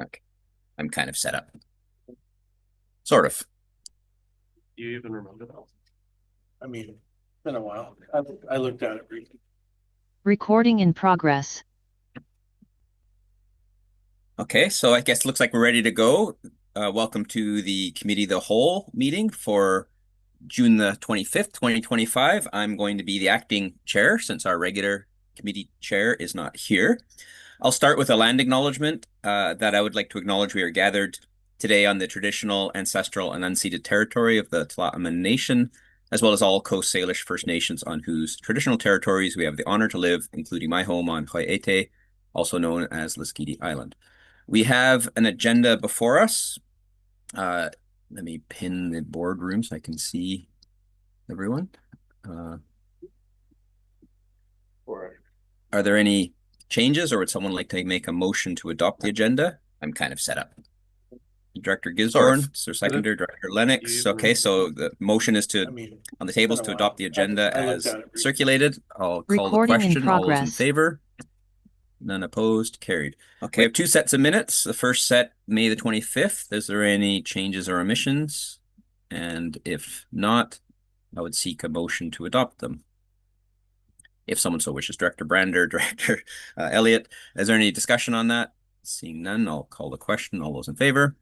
Okay, I'm kind of set up. Sort of. Do you even remember that? I mean, it's been a while. I looked at it briefly. Recording in progress. Okay, so I guess it looks like we're ready to go. Welcome to the Committee of the Whole meeting for June the 25th, 2025. I'm going to be the acting chair since our regular committee chair is not here. I'll start with a land acknowledgement that I would like to acknowledge we are gathered today on the traditional, ancestral, and unceded territory of the Tla'amin Nation, as well as all Coast Salish First Nations on whose traditional territories we have the honor to live, including my home on qathet, also known as Laskidi Island. We have an agenda before us. Let me pin the boardroom so I can see everyone. Are there any changes, or would someone like to make a motion to adopt the agenda? I'm kind of set up. Director Gisborne, Sir Seconder, Director Lennox. Okay, so the motion is to, on the tables, to adopt the agenda as circulated. I'll call the question. All those in favor? None opposed, carried. Okay, I have two sets of minutes. The first set, May the 25th. Is there any changes or omissions? And if not, I would seek a motion to adopt them. If someone so wishes, Director Brander, Director Elliott. Is there any discussion on that? Seeing none, I'll call the question. All those in favor?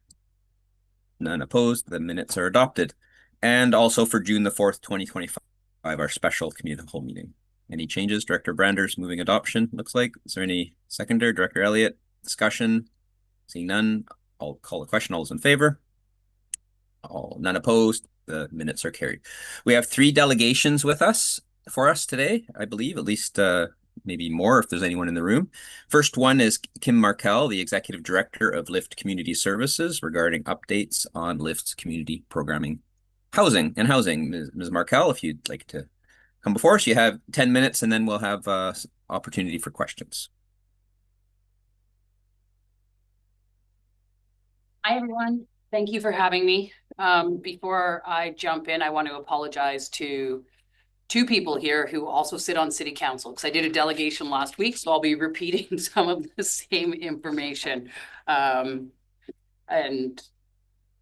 None opposed. The minutes are adopted. And also for June the 4th, 2025, our special Committee of the Whole meeting. Any changes? Director Brander's moving adoption, looks like. Is there any seconder? Director Elliott, discussion? Seeing none, I'll call the question. All those in favor? None opposed. The minutes are carried. We have 3 delegations with us for us today, I believe, at least maybe more if there's anyone in the room. First one is Kim Markel, the Executive Director of LIFT Community Services, regarding updates on LIFT's community programming housing. Ms. Markel, if you'd like to come before us, you have 10 minutes and then we'll have opportunity for questions. Hi, everyone. Thank you for having me. Before I jump in, I want to apologize to 2 people here who also sit on City Council, because I did a delegation last week, so I'll be repeating some of the same information. And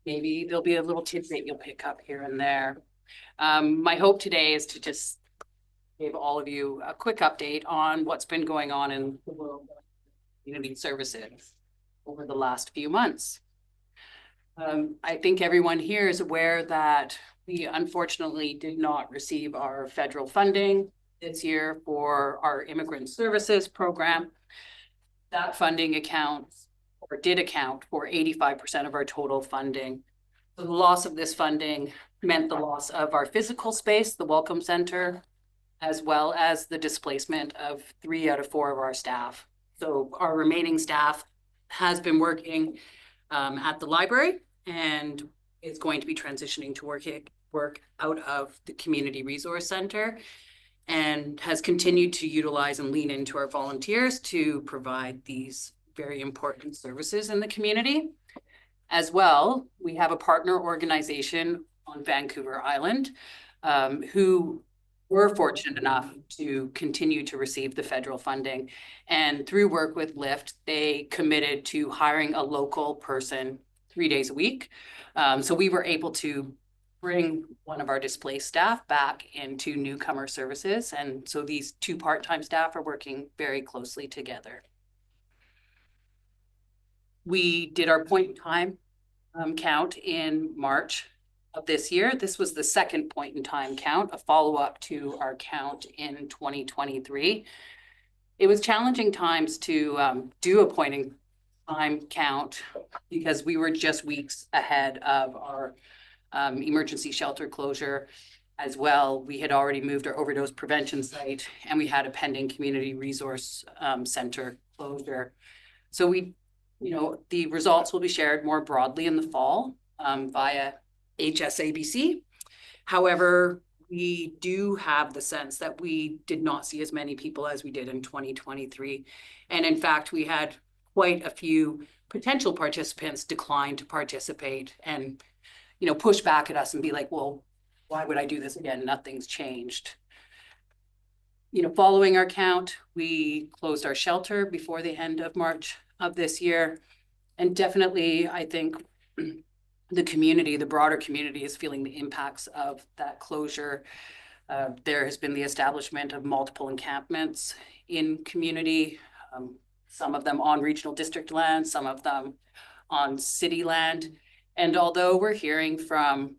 maybe there'll be a little tidbit you'll pick up here and there. My hope today is to just give all of you a quick update on what's been going on in the world of community services over the last few months. I think everyone here is aware that we unfortunately did not receive our federal funding this year for our immigrant services program. That funding did account for 85% of our total funding. So the loss of this funding meant the loss of our physical space, the Welcome Center, as well as the displacement of 3 out of 4 of our staff. So our remaining staff has been working at the library and is going to be transitioning to work out of the Community Resource Center, and has continued to utilize and lean into our volunteers to provide these very important services in the community. As well, we have a partner organization on Vancouver Island who were fortunate enough to continue to receive the federal funding. And through work with LIFT, they committed to hiring a local person 3 days a week. So we were able to bring one of our displaced staff back into newcomer services. And so these 2 part-time staff are working very closely together. We did our point in time count in March of this year. This was the second point in time count, a follow-up to our count in 2023. It was challenging times to do a point in time count because we were just weeks ahead of our emergency shelter closure. As well, we had already moved our overdose prevention site, and we had a pending community resource center closure. So the results will be shared more broadly in the fall via HSABC. However, we do have the sense that we did not see as many people as we did in 2023. And in fact, we had quite a few potential participants decline to participate and push back at us and be like, well, why would I do this again? Nothing's changed. Following our count, we closed our shelter before the end of March of this year. And definitely, I think the community, the broader community, is feeling the impacts of that closure. There has been the establishment of multiple encampments in community, some of them on regional district land, some of them on city land. And although we're hearing from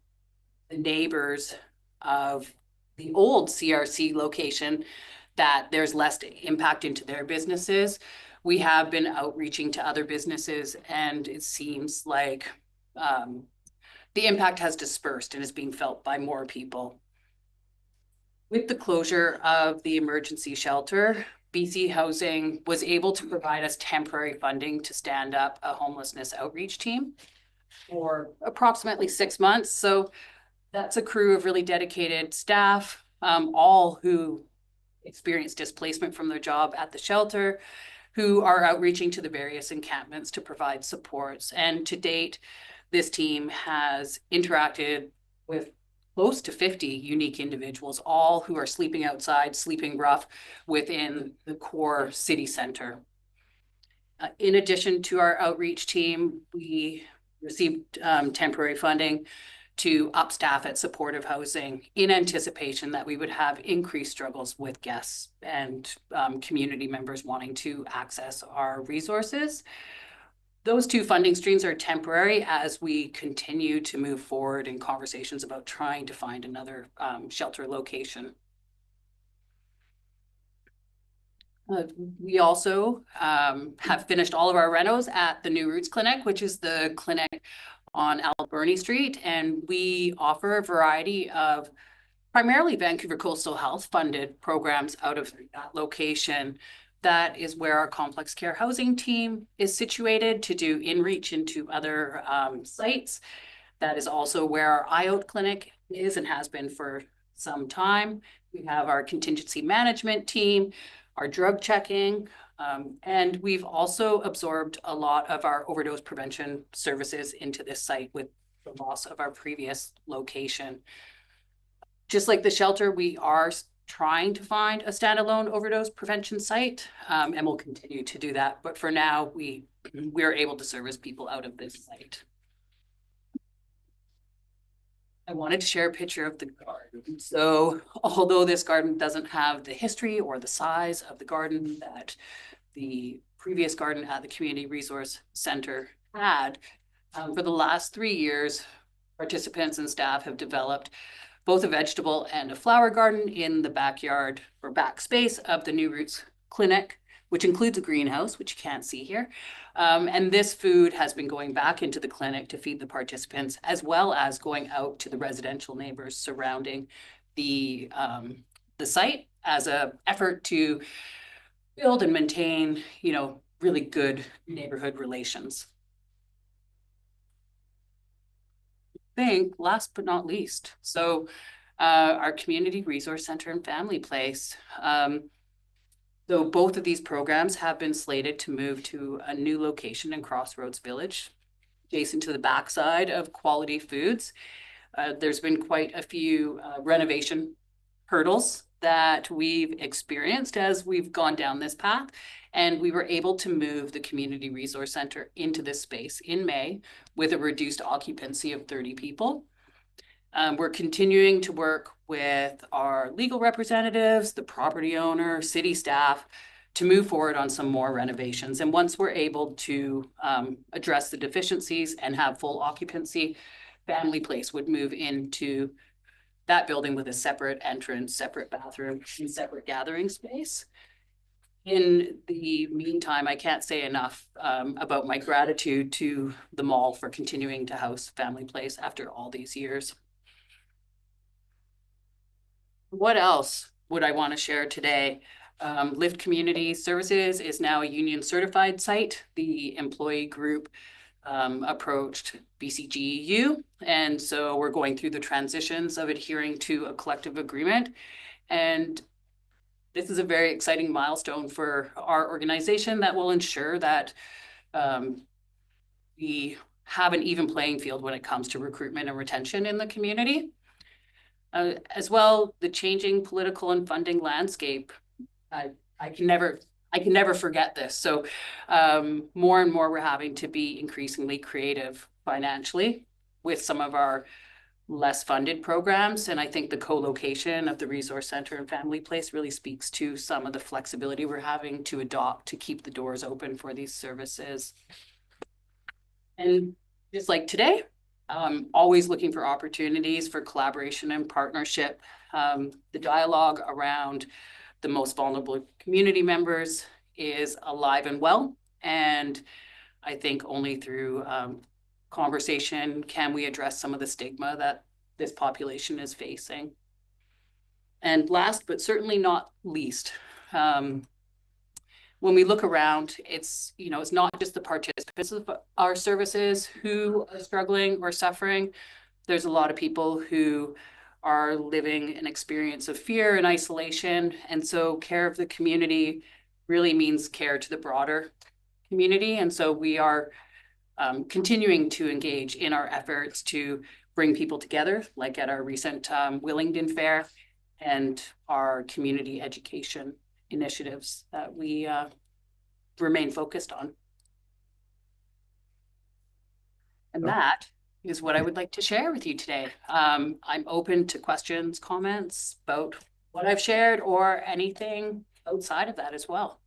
the neighbors of the old CRC location that there's less impact into their businesses, we have been outreaching to other businesses, and it seems like the impact has dispersed and is being felt by more people. With the closure of the emergency shelter, BC Housing was able to provide us temporary funding to stand up a homelessness outreach team for approximately 6 months. So that's a crew of really dedicated staff, all who experienced displacement from their job at the shelter, who are outreaching to the various encampments to provide supports. And to date, this team has interacted with close to 50 unique individuals, all who are sleeping outside, sleeping rough within the core city center. In addition to our outreach team, we received temporary funding to upstaff at supportive housing in anticipation that we would have increased struggles with guests and community members wanting to access our resources. Those two funding streams are temporary as we continue to move forward in conversations about trying to find another shelter location. We also have finished all of our renos at the New Roots Clinic, which is the clinic on Alberni Street, and we offer a variety of primarily Vancouver Coastal Health funded programs out of that location. That is where our complex care housing team is situated to do in-reach into other sites. That is also where our IOT clinic is and has been for some time. We have our contingency management team, our drug checking, and we've also absorbed a lot of our overdose prevention services into this site with the loss of our previous location. Just like the shelter, we are trying to find a standalone overdose prevention site, and we'll continue to do that. But for now, we're able to service people out of this site. I wanted to share a picture of the garden. So although this garden doesn't have the history or the size of the garden that the previous garden at the Community Resource Center had, for the last 3 years, participants and staff have developed both a vegetable and a flower garden in the backyard or back space of the New Roots Clinic, which includes a greenhouse, which you can't see here. And this food has been going back into the clinic to feed the participants, as well as going out to the residential neighbors surrounding the site as an effort to build and maintain, really good neighborhood relations. Last but not least, so our Community Resource Center and Family Place. So both of these programs have been slated to move to a new location in Crossroads Village, adjacent to the backside of Quality Foods. There's been quite a few renovation hurdles that we've experienced as we've gone down this path. And we were able to move the Community Resource Center into this space in May with a reduced occupancy of 30 people. We're continuing to work with our legal representatives, the property owner, city staff to move forward on some more renovations. And once we're able to address the deficiencies and have full occupancy, Family Place would move into that building with a separate entrance, separate bathroom, and separate gathering space. In the meantime, I can't say enough about my gratitude to the mall for continuing to house Family Place after all these years. What else would I want to share today? Lift Community Services is now a union certified site. The employee group approached BCGEU, and so we're going through the transitions of adhering to a collective agreement. And this is a very exciting milestone for our organization that will ensure that we have an even playing field when it comes to recruitment and retention in the community. As well, the changing political and funding landscape. I can never I can never forget this. So more and more we're having to be increasingly creative financially with some of our less funded programs. And I think the co-location of the Resource Center and Family Place really speaks to some of the flexibility we're having to adopt to keep the doors open for these services. And just like today, always looking for opportunities for collaboration and partnership. The dialogue around the most vulnerable community members is alive and well. And I think only through conversation can we address some of the stigma that this population is facing. And last, but certainly not least, when we look around, it's, you know, it's not just the participants of our services who are struggling or suffering. There's a lot of people who are living an experience of fear and isolation. And so care of the community really means care to the broader community. And so we are continuing to engage in our efforts to bring people together, like at our recent Willingdon Fair, and our community education initiatives that we remain focused on. And that is what I would like to share with you today. I'm open to questions, comments about what I've shared or anything outside of that as well.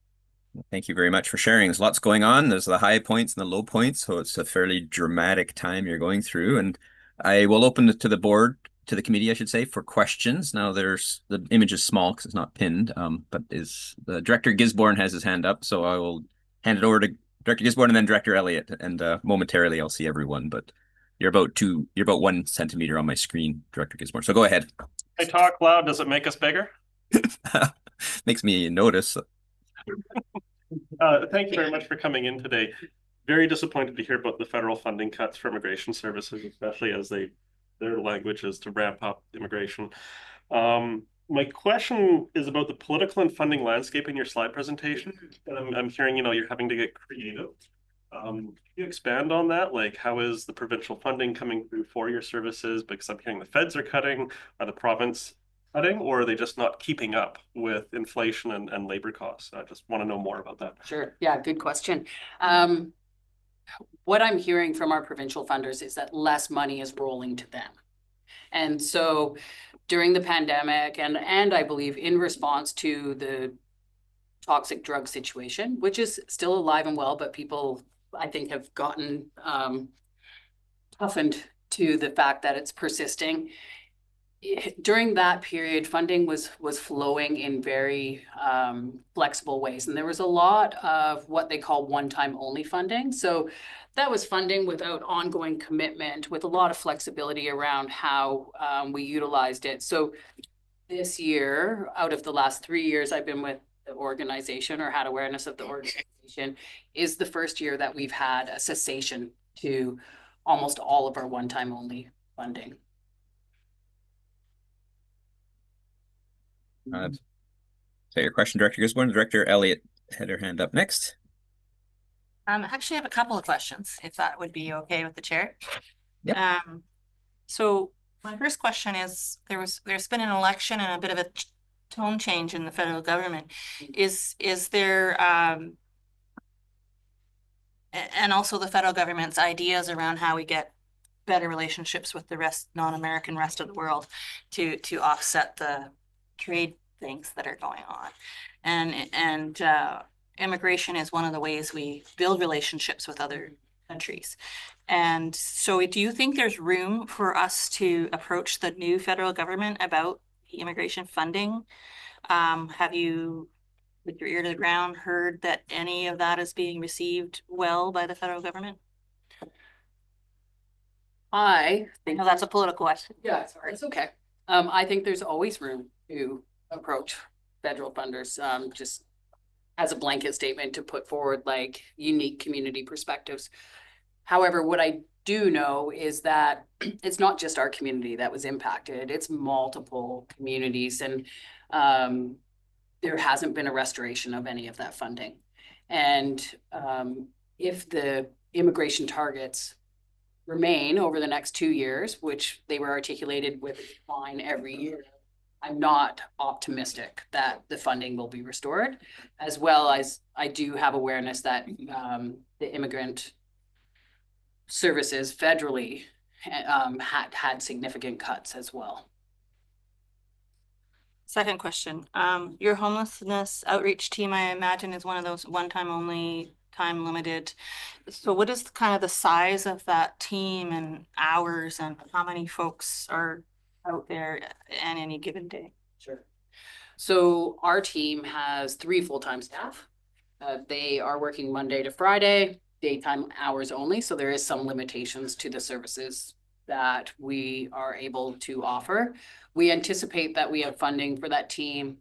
Thank you very much for sharing. There's lots going on. There's the high points and the low points, so it's a fairly dramatic time you're going through. And I will open it to the board, to the committee, I should say, for questions. Now there's, the image is small because it's not pinned, but is the Director Gisborne has his hand up, so I will hand it over to Director Gisborne and then Director Elliott, and momentarily I'll see everyone, but you're about 1 centimeter on my screen, Director Gisborne. So go ahead. I talk loud. Does it make us bigger? Makes me notice. Thank you very much for coming in today. Very disappointed to hear about the federal funding cuts for immigration services, especially as their language is to ramp up immigration. My question is about the political and funding landscape in your slide presentation. And I'm hearing, you know, you're having to get creative. Can you expand on that? Like, how is the provincial funding coming through for your services? Because I'm hearing the feds are cutting, are the province cutting, or are they just not keeping up with inflation and labor costs? I just want to know more about that. Sure. Yeah, good question. What I'm hearing from our provincial funders is that less money is rolling to them. And so during the pandemic and I believe in response to the toxic drug situation, which is still alive and well, but people, I think, have gotten toughened to the fact that it's persisting. During that period, funding was flowing in very flexible ways. And there was a lot of what they call one-time only funding. So that was funding without ongoing commitment, with a lot of flexibility around how we utilized it. So this year, out of the last 3 years I've been with the organization or had awareness of the organization, is the first year that we've had a cessation to almost all of our one-time only funding. Say your question, Director Gisborne. Director Elliott had her hand up next. Actually, I have a couple of questions, if that would be okay with the chair. Yep. So my first question is, there's been an election and a bit of a tone change in the federal government. Is there and also the federal government's ideas around how we get better relationships with the non-American rest of the world to offset the trade things that are going on, and immigration is one of the ways we build relationships with other countries. And so do you think there's room for us to approach the new federal government about the immigration funding? Have you, with your ear to the ground, heard that any of that is being received well by the federal government? I think that's a political question. Yeah, sorry, it's okay. I think there's always room to approach federal funders, just as a blanket statement to put forward like unique community perspectives. However, what I do know is that it's not just our community that was impacted, it's multiple communities, and there hasn't been a restoration of any of that funding. And if the immigration targets remain over the next 2 years, which they were articulated with a decline every year, I'm not optimistic that the funding will be restored, as well as I do have awareness that the immigrant services federally had significant cuts as well. Second question, your homelessness outreach team, I imagine, is one of those one-time only, time limited. So what is kind of the size of that team and hours, and how many folks are out there on any given day? Sure. So our team has 3 full-time staff. They are working Monday to Friday, daytime hours only. So there is some limitations to the services that we are able to offer. We anticipate that we have funding for that team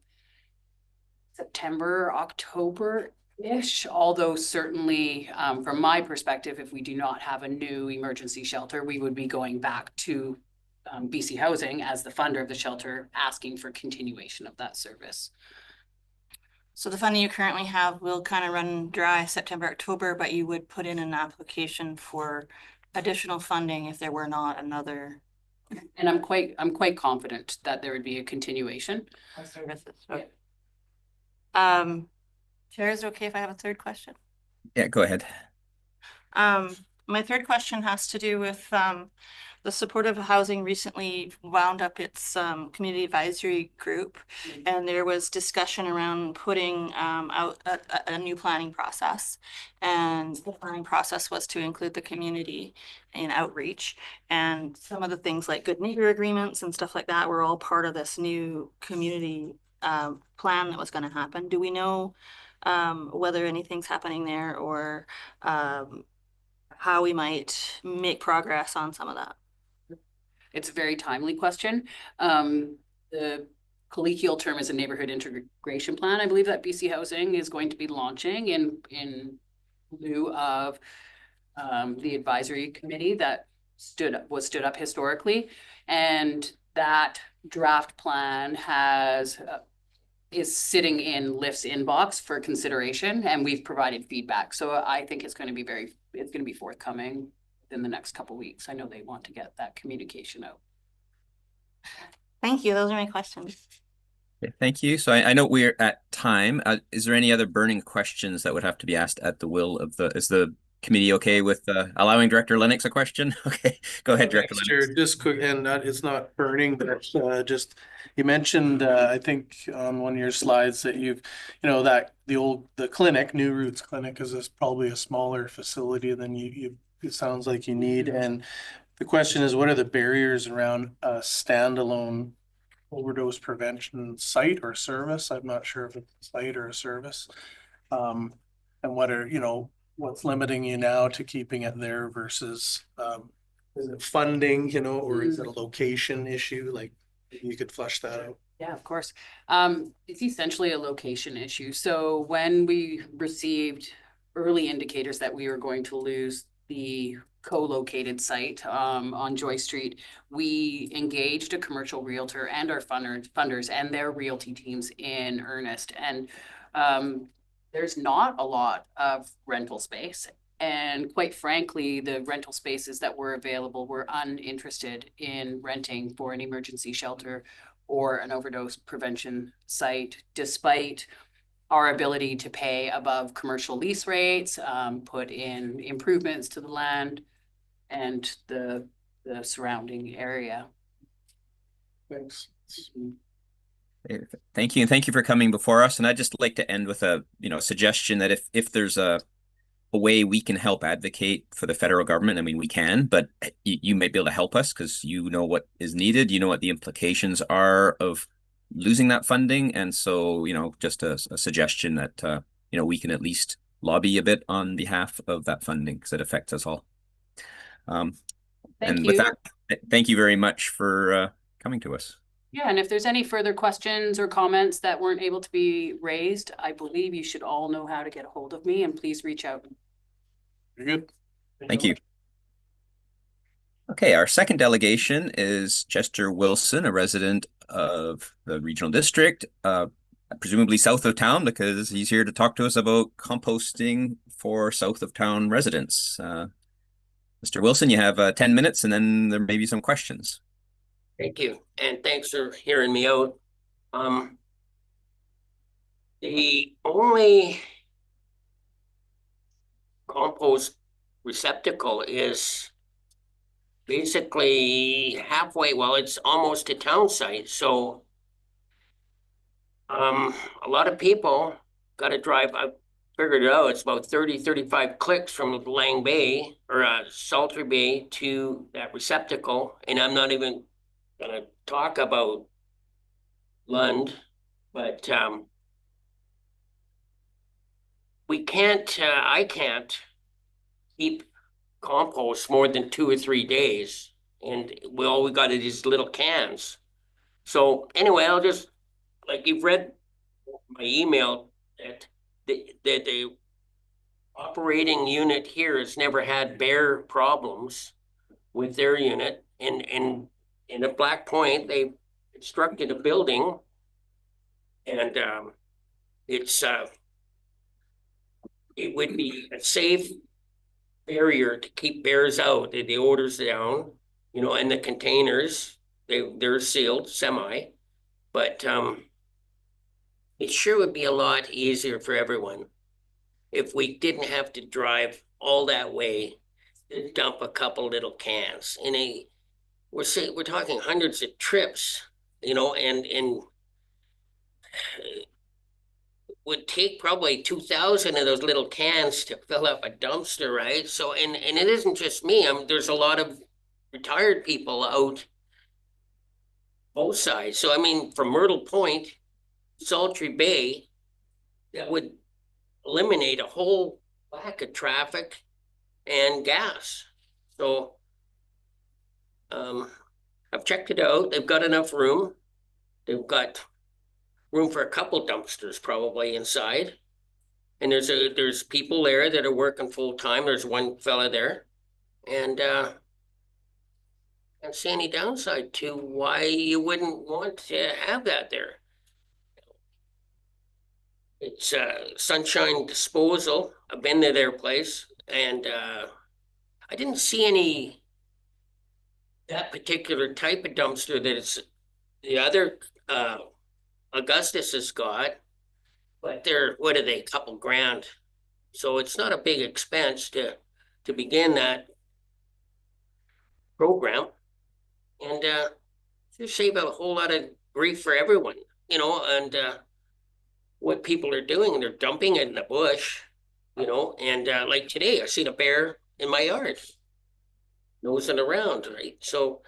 September, October-ish, although certainly from my perspective, if we do not have a new emergency shelter, we would be going back to BC Housing as the funder of the shelter, asking for continuation of that service. So the funding you currently have will kind of run dry September, October, but you would put in an application for additional funding if there were not another. And I'm quite confident that there would be a continuation of services. Yeah. Chair, is it okay if I have a third question? Yeah, go ahead. My third question has to do with the supportive housing recently wound up its community advisory group, and there was discussion around putting out a new planning process, and the planning process was to include the community in outreach, and some of the things like good neighbor agreements and stuff like that were all part of this new community plan that was going to happen. Do we know whether anything's happening there, or how we might make progress on some of that? It's a very timely question. The colloquial term is a neighborhood integration plan. I believe that BC Housing is going to be launching in lieu of the advisory committee that was stood up historically, and that draft plan is sitting in LIFT's inbox for consideration, and we've provided feedback. So I think it's going to be forthcoming in the next couple of weeks. I know they want to get that communication out. Thank you. Those are my questions. Okay, thank you. So I know we're at time. Is there any other burning questions that would have to be asked at the will of is the committee okay with allowing Director Lennox a question? Okay, go ahead, Director Lennox. Just quick, and it's not burning, but just, you mentioned, I think on one of your slides that that the clinic, New Roots Clinic, is probably a smaller facility than it sounds like you need. And the question is, what are the barriers around a standalone overdose prevention site or service? I'm not sure if it's a site or a service. And what are, what's limiting you now to keeping it there versus, is it funding, or is it a location issue? Like, you could flush that out. Yeah, of course. It's essentially a location issue. So when we received early indicators that we were going to lose the co-located site on Joy Street, we engaged a commercial realtor and our funders and their realty teams in earnest. And there's not a lot of rental space. And quite frankly, the rental spaces that were available were uninterested in renting for an emergency shelter or an overdose prevention site, despite our ability to pay above commercial lease rates, put in improvements to the land and the surrounding area. Thanks. Thank you, and thank you for coming before us. And I'd just like to end with a suggestion that if there's a way we can help advocate for the federal government, I mean, we can, but you may be able to help us because you know what is needed, you know what the implications are of losing that funding. And so, just a suggestion that, we can at least lobby a bit on behalf of that funding because it affects us all. Thank you. With that, thank you very much for coming to us. Yeah, and if there's any further questions or comments that weren't able to be raised, I believe you should all know how to get a hold of me, and please reach out. You're good. Thank you. Okay, our second delegation is Chester Wilson, a resident of the regional district, presumably south of town, because he's here to talk to us about composting for south of town residents. Mr. Wilson, you have 10 minutes, and then there may be some questions. Thank you, and thanks for hearing me out. The only compost receptacle is basically halfway, well, it's almost a town site, so a lot of people gotta drive, I figured it out, it's about 35 clicks from Lang Bay or Salter Bay to that receptacle, and I'm not even gonna talk about Lund, but we can't, I can't keep compost more than 2 or 3 days. And all we got are these little cans. So anyway, I'll just, like you've read my email, that the operating unit here has never had bear problems with their unit. And in a Black Point, they constructed a building, and it's it would be a safe barrier to keep bears out, the odors down, you know, and the containers, they're sealed semi, but it sure would be a lot easier for everyone if we didn't have to drive all that way to dump a couple little cans. And we're talking hundreds of trips, you know, and would take probably 2,000 of those little cans to fill up a dumpster, right? So, and it isn't just me. There's a lot of retired people out both sides. So, I mean, from Myrtle Point, Saltry Bay, that would eliminate a whole lack of traffic and gas. So, I've checked it out. They've got enough room. They've got room for a couple dumpsters probably inside. And there's people there that are working full time. There's one fella there, and I don't see any downside to why you wouldn't want to have that there. It's Sunshine Disposal. I've been to their place, and I didn't see that particular type of dumpster that it's the other Augustus has got, but they're, what are they, a couple grand. So it's not a big expense to begin that program, and just save a whole lot of grief for everyone, you know. And what people are doing, they're dumping it in the bush, you know. And like today, I seen a bear in my yard, nosing around, right? So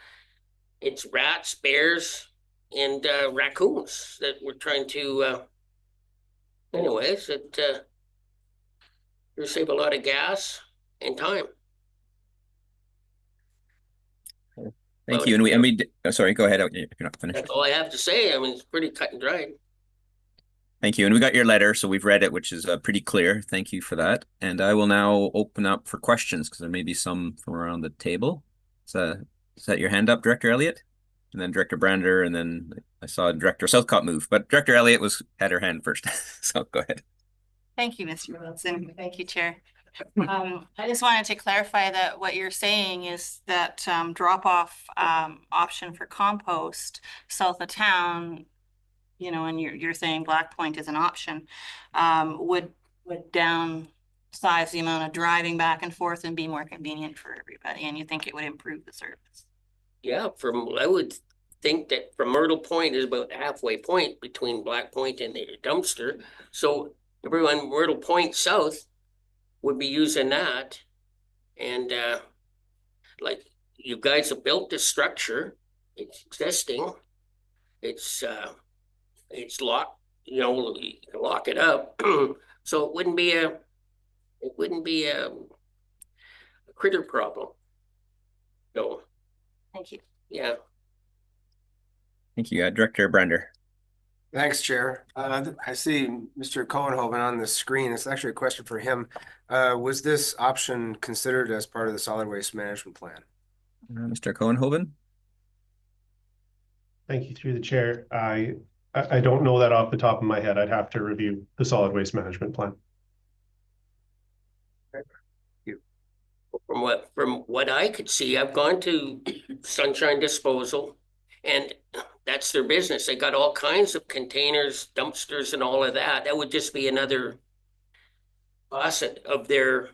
it's rats, bears, and raccoons that we're trying to. Anyways, it will save a lot of gas and time. Thank you. And we sorry, go ahead if you're not finished. That's all I have to say. I mean, it's pretty cut and dried. Thank you. And we got your letter, so we've read it, which is pretty clear. Thank you for that. And I will now open up for questions, because there may be some from around the table. So is that your hand up, Director Elliott? And then Director Brander, and then I saw Director Southcott move, but Director Elliott had her hand first. So go ahead. Thank you, Mr. Wilson. Thank you, Chair. I just wanted to clarify that what you're saying is that drop-off option for compost south of town, you know, and you're saying Black Point is an option, would downsize the amount of driving back and forth and be more convenient for everybody, and you think it would improve the service? Yeah, I would think that from Myrtle Point is about halfway point between Black Point and the dumpster. So everyone Myrtle Point South would be using that. And like, you guys have built this structure, it's existing, it's locked, you know, you can lock it up. So it wouldn't be a critter problem. No. Thank you. Yeah. Thank you, Director Brander. Thanks, Chair. I see Mr. Cohenhoven on the screen. It's actually a question for him. Was this option considered as part of the solid waste management plan? Mr. Cohenhoven? Thank you, through the chair. I don't know that off the top of my head. I'd have to review the solid waste management plan. From what I could see, I've gone to Sunshine Disposal, and that's their business. They got all kinds of containers, dumpsters and all of that. That would just be another facet of their,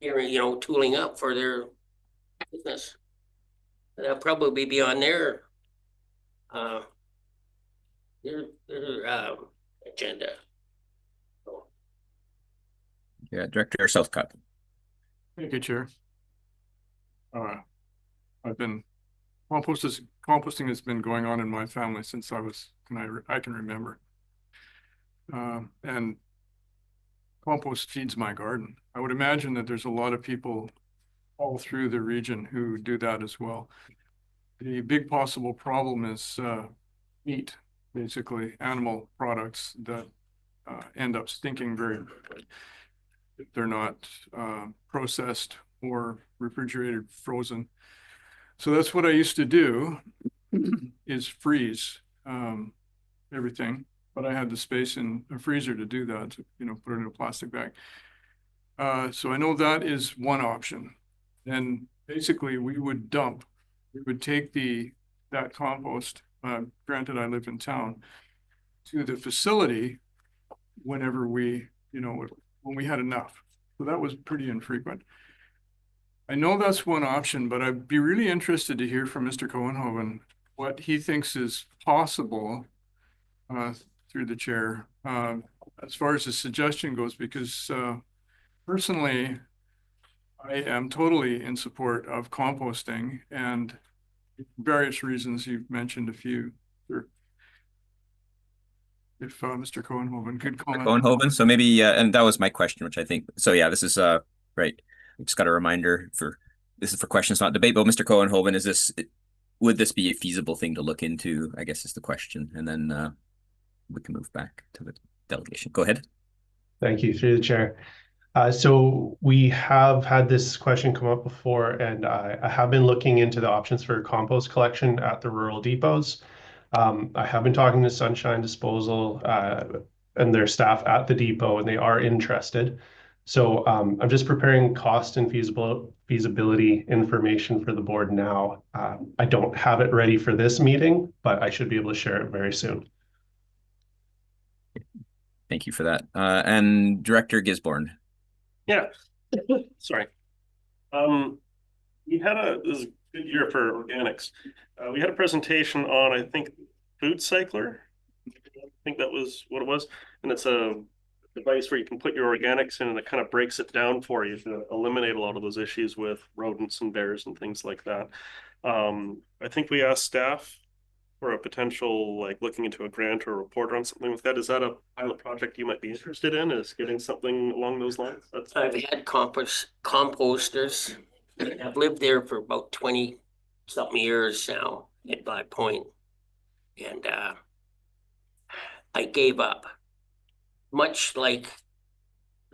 tooling up for their business. That'll probably be on their agenda. Yeah, Director Southcott. Thank you, Chair. Composting has been going on in my family since I can remember. And compost feeds my garden. I would imagine that there's a lot of people all through the region who do that as well. The big possible problem is meat, basically animal products that end up stinking very quickly if they're not processed or refrigerated, frozen. So that's what I used to do, is freeze everything, but I had the space in a freezer to do that, put it in a plastic bag. So I know that is one option. And basically we would take that compost, granted I live in town, to the facility whenever when we had enough. So that was pretty infrequent. I know that's one option, but I'd be really interested to hear from Mr. Cohenhoven what he thinks is possible through the chair as far as the suggestion goes, because personally, I am totally in support of composting, and various reasons. You've mentioned a few. If Mr. Cohenhoven could comment. Cohenhoven, so maybe, and that was my question, which I think, so yeah, this is right. We just got a reminder this is for questions, not debate, but Mr. Cohenhoven, would this be a feasible thing to look into, I guess is the question. And then we can move back to the delegation. Go ahead. Thank you, through the chair. So we have had this question come up before, and I have been looking into the options for compost collection at the rural depots. I have been talking to Sunshine Disposal and their staff at the depot, and they are interested. So I'm just preparing cost and feasibility information for the board now. I don't have it ready for this meeting, but I should be able to share it very soon. Thank you for that. And Director Gisborne. Yeah, sorry. This is a good year for organics. We had a presentation on, I think, Food Cycler. I think that was what it was. And it's a device where you can put your organics in and it kind of breaks it down for you to eliminate a lot of those issues with rodents and bears and things like that. I think we asked staff for a potential, like looking into a grant or a report on something like that. Is that a pilot project you might be interested in, is getting something along those lines? I've had composters. I've lived there for about 20 something years now at Black Point. And I gave up. Much like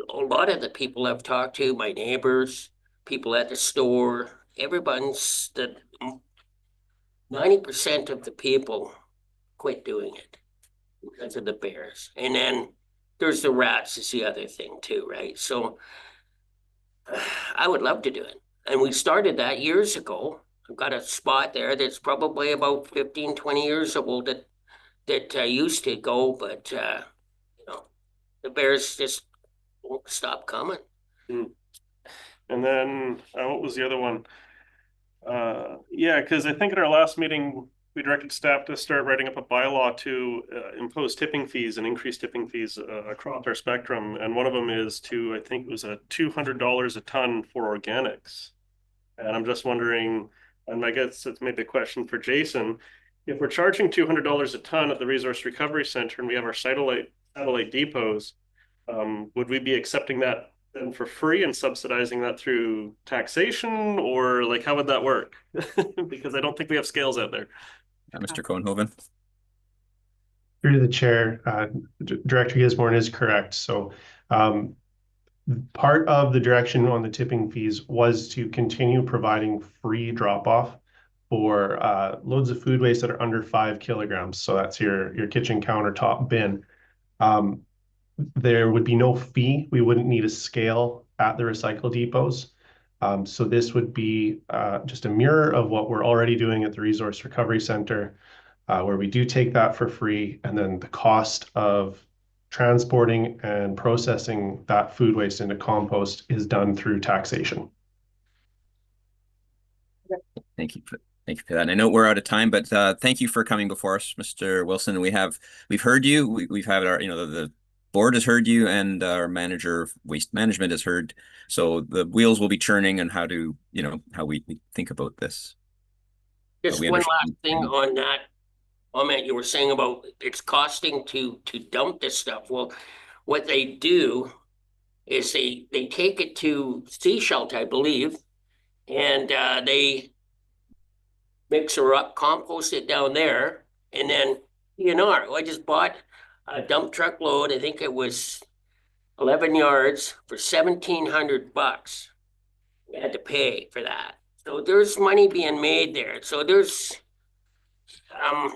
a lot of the people I've talked to, my neighbors, people at the store, everyone's that 90% of the people quit doing it because of the bears. And then there's the rats is the other thing too, right? So I would love to do it. And we started that years ago. I've got a spot there that's probably about 15, 20 years old that used to go, but the bears just won't stop coming. And then what was the other one? Yeah, because I think in our last meeting, we directed staff to start writing up a bylaw to impose tipping fees and increase tipping fees across our spectrum. And one of them is I think it was $200 a ton for organics. And I'm just wondering, and I guess it's maybe a question for Jason, if we're charging $200 a ton at the Resource Recovery Center and we have our satellite depots, would we be accepting that then for free and subsidizing that through taxation, or like how would that work? Because I don't think we have scales out there. Mr. Cohenhoven. Through the chair, Director Gisborne is correct. So part of the direction on the tipping fees was to continue providing free drop-off for loads of food waste that are under 5 kilograms. So that's your kitchen countertop bin. There would be no fee. We wouldn't need a scale at the recycle depots. So this would be just a mirror of what we're already doing at the Resource Recovery Center. where we do take that for free, and then the cost of transporting and processing that food waste into compost is done through taxation. Thank you for that. And I know we're out of time, but thank you for coming before us, Mr. Wilson. We've heard you. We've had our, the board has heard you, and our manager of waste management has heard. So the wheels will be churning on how to, how we think about this. Just one last thing on that comment you were saying about it's costing to dump this stuff. Well, what they do is they take it to Seashell, I believe, and they mix her up, compost it down there, and then I just bought a dump truck load. I think it was 11 yards for $1,700. We had to pay for that. So there's money being made there. So there's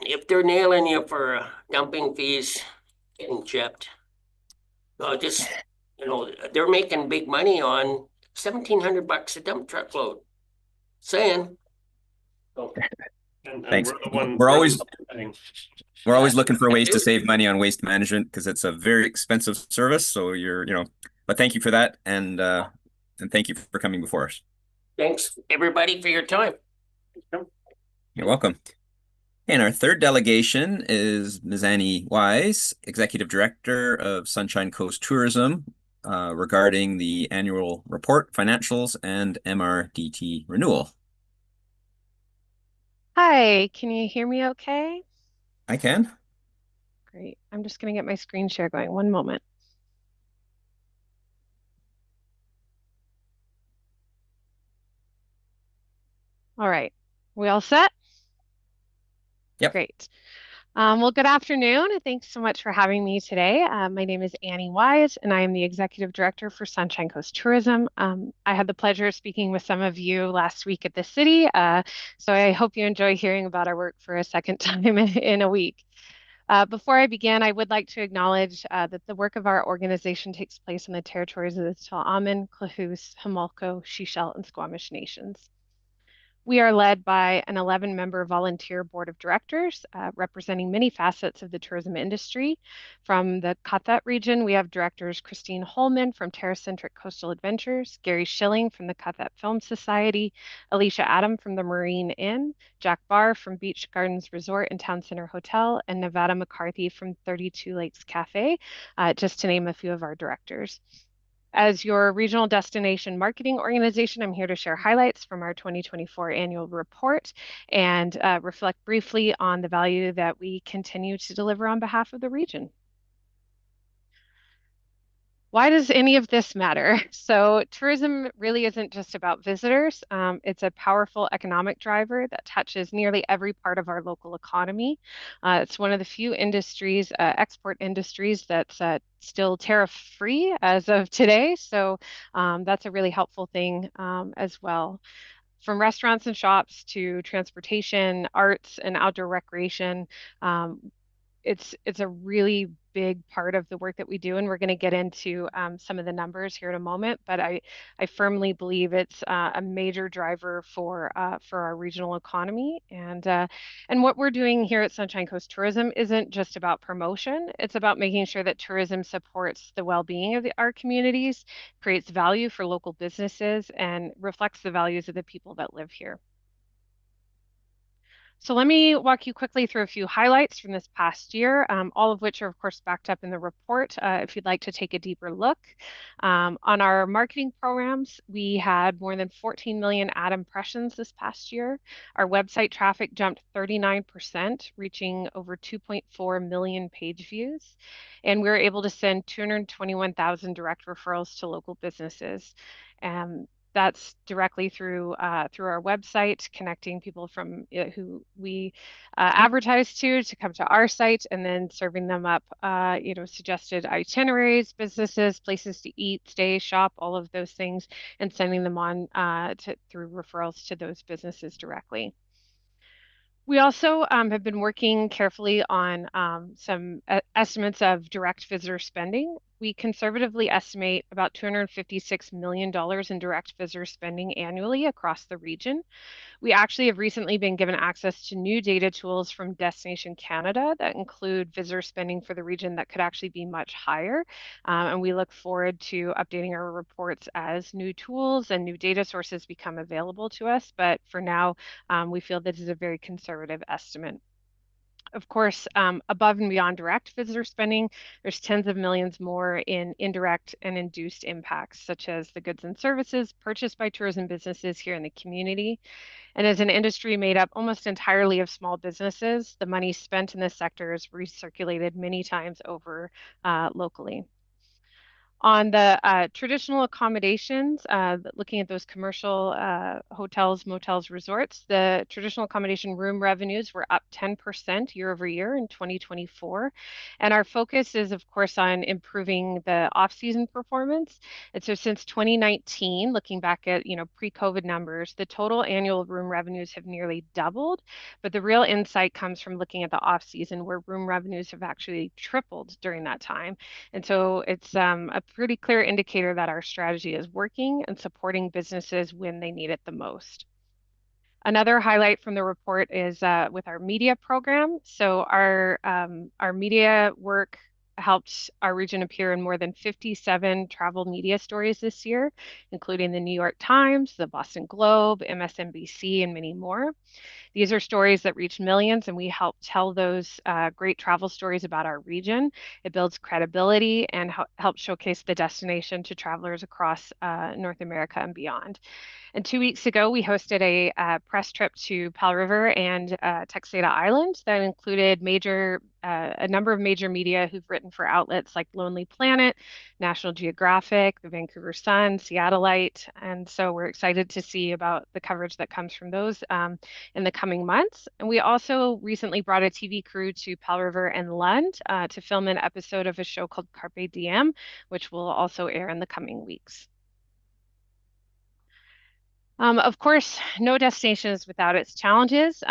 if they're nailing you for dumping fees getting chipped, just they're making big money on $1,700 a dump truck load. Saying. So, Thanks. We're always looking for ways to save money on waste management because it's a very expensive service. So but thank you for that, and thank you for coming before us. Thanks everybody for your time. You're welcome. And our third delegation is Ms. Annie Wise, Executive Director of Sunshine Coast Tourism, regarding the annual report, financials, and MRDT renewal. Hi, can you hear me okay? I can. Great. I'm just going to get my screen share going. One moment. All right. We all set? Yep. Great. Well, good afternoon. Thanks so much for having me today. My name is Annie Wise, and I am the Executive Director for Sunshine Coast Tourism. I had the pleasure of speaking with some of you last week at the city, so I hope you enjoy hearing about our work for a second time in a week. Before I begin, I would like to acknowledge that the work of our organization takes place in the territories of the Tla'amin, Klahoose, Homolko, Shishel, and Squamish nations. We are led by an 11-member volunteer board of directors representing many facets of the tourism industry. From the Qathet region, we have directors Christine Holman from Terracentric Coastal Adventures, Gary Schilling from the Qathet Film Society, Alicia Adam from the Marine Inn, Jack Barr from Beach Gardens Resort and Town Center Hotel, and Nevada McCarthy from 32 Lakes Cafe, just to name a few of our directors. As your regional destination marketing organization, I'm here to share highlights from our 2024 annual report and reflect briefly on the value that we continue to deliver on behalf of the region. Why does any of this matter? So tourism really isn't just about visitors. It's a powerful economic driver that touches nearly every part of our local economy. It's one of the few industries, export industries, that's still tariff-free as of today. So that's a really helpful thing as well. From restaurants and shops to transportation, arts, and outdoor recreation, it's a really big part of the work that we do, and we're going to get into some of the numbers here in a moment. But I firmly believe it's a major driver for our regional economy, and what we're doing here at Sunshine Coast Tourism isn't just about promotion. It's about making sure that tourism supports the well-being of our communities, creates value for local businesses, and reflects the values of the people that live here. So let me walk you quickly through a few highlights from this past year, all of which are, of course, backed up in the report if you'd like to take a deeper look. On our marketing programs, we had more than 14 million ad impressions this past year. Our website traffic jumped 39%, reaching over 2.4 million page views. And we were able to send 221,000 direct referrals to local businesses. That's directly through our website, connecting people from who we advertise to come to our site, and then serving them up, suggested itineraries, businesses, places to eat, stay, shop, all of those things, and sending them on through referrals to those businesses directly. We also have been working carefully on some estimates of direct visitor spending. we conservatively estimate about $256 million in direct visitor spending annually across the region. We actually have recently been given access to new data tools from Destination Canada that include visitor spending for the region that could actually be much higher. And we look forward to updating our reports as new tools and new data sources become available to us. But for now, we feel this is a very conservative estimate. Of course, above and beyond direct visitor spending, there's tens of millions more in indirect and induced impacts, such as the goods and services purchased by tourism businesses here in the community. And as an industry made up almost entirely of small businesses, the money spent in this sector is recirculated many times over locally. On the traditional accommodations, looking at those commercial hotels, motels, resorts, the traditional accommodation room revenues were up 10% year over year in 2024. And our focus is, of course, on improving the off-season performance. And so since 2019, looking back at, pre-COVID numbers, the total annual room revenues have nearly doubled. But the real insight comes from looking at the off-season, where room revenues have actually tripled during that time. And so it's a pretty clear indicator that our strategy is working and supporting businesses when they need it the most. Another highlight from the report is with our media program. So our media work helped our region appear in more than 57 travel media stories this year, including the New York Times, the Boston Globe, MSNBC, and many more. These are stories that reach millions, and we help tell those great travel stories about our region. It builds credibility and helps showcase the destination to travelers across North America and beyond. And 2 weeks ago, we hosted a press trip to Pal River and Texada Island that included a number of major media who've written for outlets like Lonely Planet, National Geographic, the Vancouver Sun, Seattleite. And so we're excited to see about the coverage that comes from those in the coming months. And we also recently brought a TV crew to Pal River and Lund to film an episode of a show called Carpe Diem, which will also air in the coming weeks. Of course, no destination is without its challenges.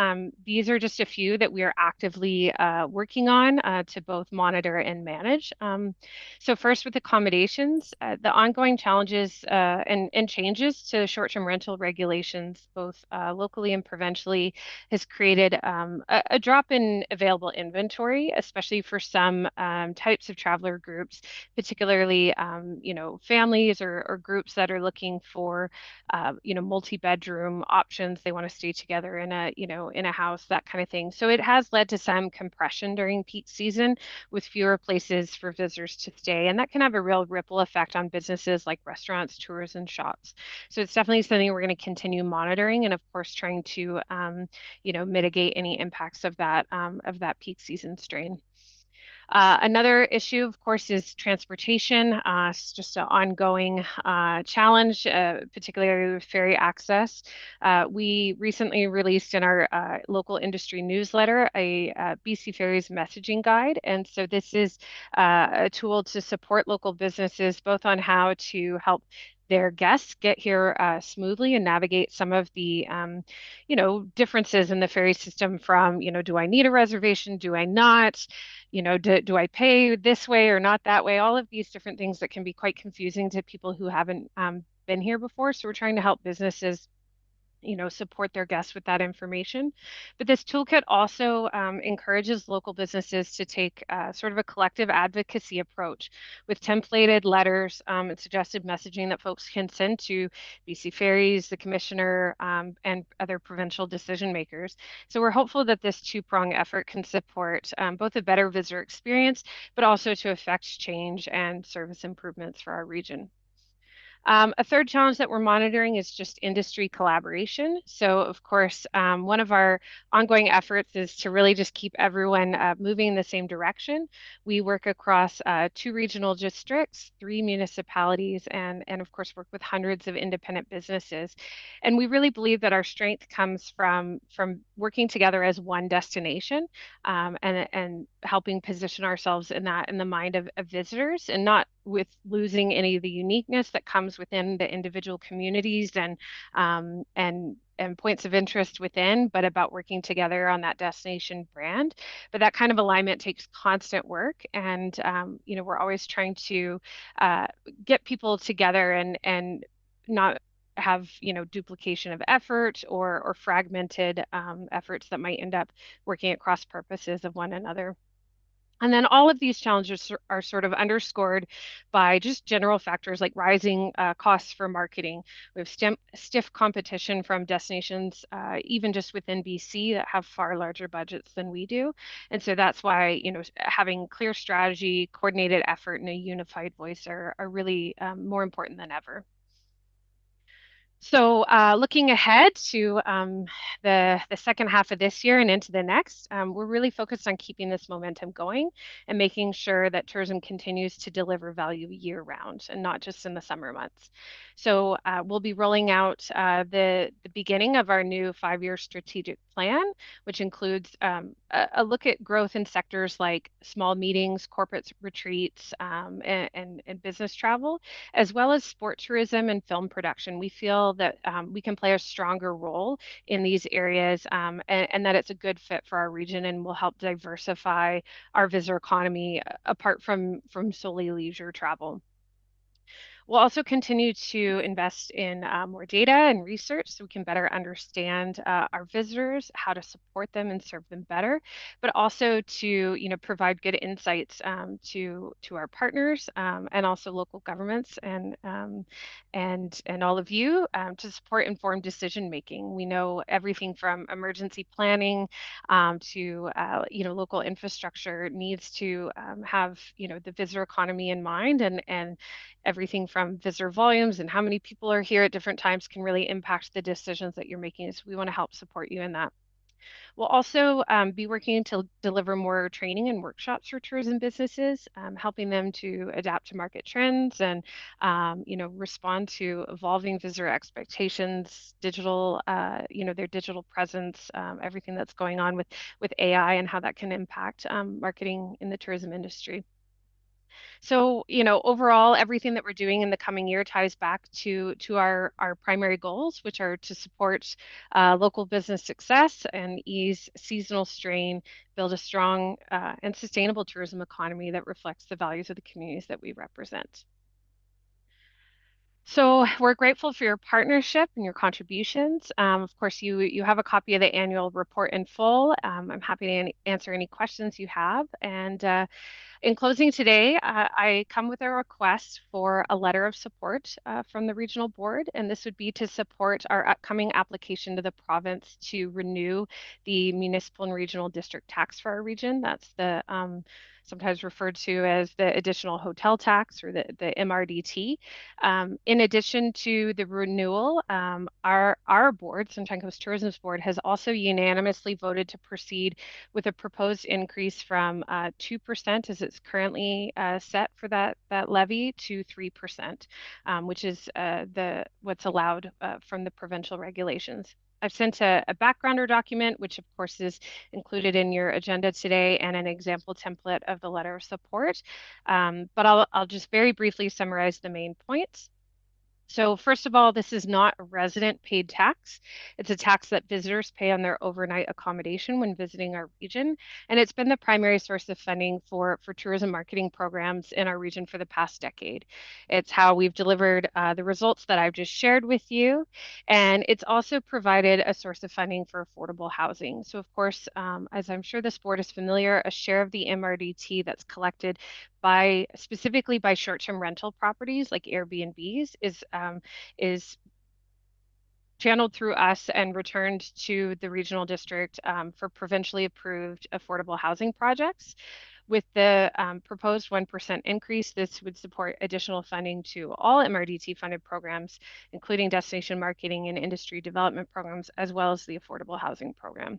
These are just a few that we are actively working on to both monitor and manage. So first with accommodations, the ongoing challenges and changes to short-term rental regulations, both locally and provincially, has created a drop in available inventory, especially for some types of traveler groups, particularly families or groups that are looking for multi-bedroom options. They want to stay together in a house, that kind of thing. So it has led to some compression during peak season with fewer places for visitors to stay. And that can have a real ripple effect on businesses like restaurants, tours, and shops. So it's definitely something we're going to continue monitoring and, of course, trying to, mitigate any impacts of that peak season strain. Another issue, of course, is transportation. It's just an ongoing challenge, particularly with ferry access. We recently released in our local industry newsletter a BC Ferries messaging guide. And so this is a tool to support local businesses, both on how to help their guests get here smoothly and navigate some of the, differences in the ferry system from, do I need a reservation? Do I not? Do I pay this way or not that way? All of these different things that can be quite confusing to people who haven't been here before. So we're trying to help businesses support their guests with that information. But this toolkit also encourages local businesses to take sort of a collective advocacy approach with templated letters and suggested messaging that folks can send to BC Ferries, the Commissioner, and other provincial decision makers. So we're hopeful that this two-prong effort can support both a better visitor experience, but also to affect change and service improvements for our region. A third challenge that we're monitoring is just industry collaboration. So, of course, one of our ongoing efforts is to really just keep everyone moving in the same direction. We work across 2 regional districts, 3 municipalities, and of course, work with hundreds of independent businesses. And we really believe that our strength comes from working together as one destination and helping position ourselves in the mind of visitors, and not with losing any of the uniqueness that comes within the individual communities and points of interest within, but about working together on that destination brand. But that kind of alignment takes constant work, and we're always trying to get people together and not have duplication of effort or fragmented efforts that might end up working at cross purposes of one another. And then all of these challenges are sort of underscored by just general factors like rising costs for marketing. We have stiff competition from destinations, even just within BC, that have far larger budgets than we do. And so that's why, having clear strategy, coordinated effort, and a unified voice are really more important than ever. So looking ahead to the second half of this year and into the next, we're really focused on keeping this momentum going and making sure that tourism continues to deliver value year round and not just in the summer months. So we'll be rolling out the beginning of our new 5-year strategic plan, which includes a look at growth in sectors like small meetings, corporate retreats, and business travel, as well as sport tourism and film production. We feel that we can play a stronger role in these areas and that it's a good fit for our region and will help diversify our visitor economy apart from solely leisure travel. We'll also continue to invest in more data and research so we can better understand our visitors, how to support them and serve them better, but also to provide good insights to our partners and also local governments and all of you to support informed decision making. We know everything from emergency planning to local infrastructure needs to have the visitor economy in mind, and everything from visitor volumes and how many people are here at different times can really impact the decisions that you're making. So we want to help support you in that. We'll also be working to deliver more training and workshops for tourism businesses, helping them to adapt to market trends and respond to evolving visitor expectations, digital, their digital presence, everything that's going on with AI and how that can impact marketing in the tourism industry. So, overall, everything that we're doing in the coming year ties back to our primary goals, which are to support local business success and ease seasonal strain, build a strong and sustainable tourism economy that reflects the values of the communities that we represent. So we're grateful for your partnership and your contributions. Of course, you have a copy of the annual report in full. I'm happy to answer any questions you have. And in closing today, I come with a request for a letter of support from the regional board, and this would be to support our upcoming application to the province to renew the municipal and regional district tax for our region. That's the sometimes referred to as the additional hotel tax or the MRDT. In addition to the renewal, our board, Sunshine Coast Tourism's board, has also unanimously voted to proceed with a proposed increase from 2% as it's currently set for that levy to 3%, which is what's allowed from the provincial regulations. I've sent a backgrounder document, which of course is included in your agenda today, and an example template of the letter of support. But I'll just very briefly summarize the main points. So first of all, this is not a resident paid tax. It's a tax that visitors pay on their overnight accommodation when visiting our region. And it's been the primary source of funding for tourism marketing programs in our region for the past decade. It's how we've delivered the results that I've just shared with you. And it's also provided a source of funding for affordable housing. So of course, as I'm sure this board is familiar, a share of the MRDT that's collected specifically by short-term rental properties like Airbnbs is channeled through us and returned to the regional district for provincially approved affordable housing projects. With the proposed 1% increase, this would support additional funding to all MRDT funded programs, including destination marketing and industry development programs, as well as the affordable housing program.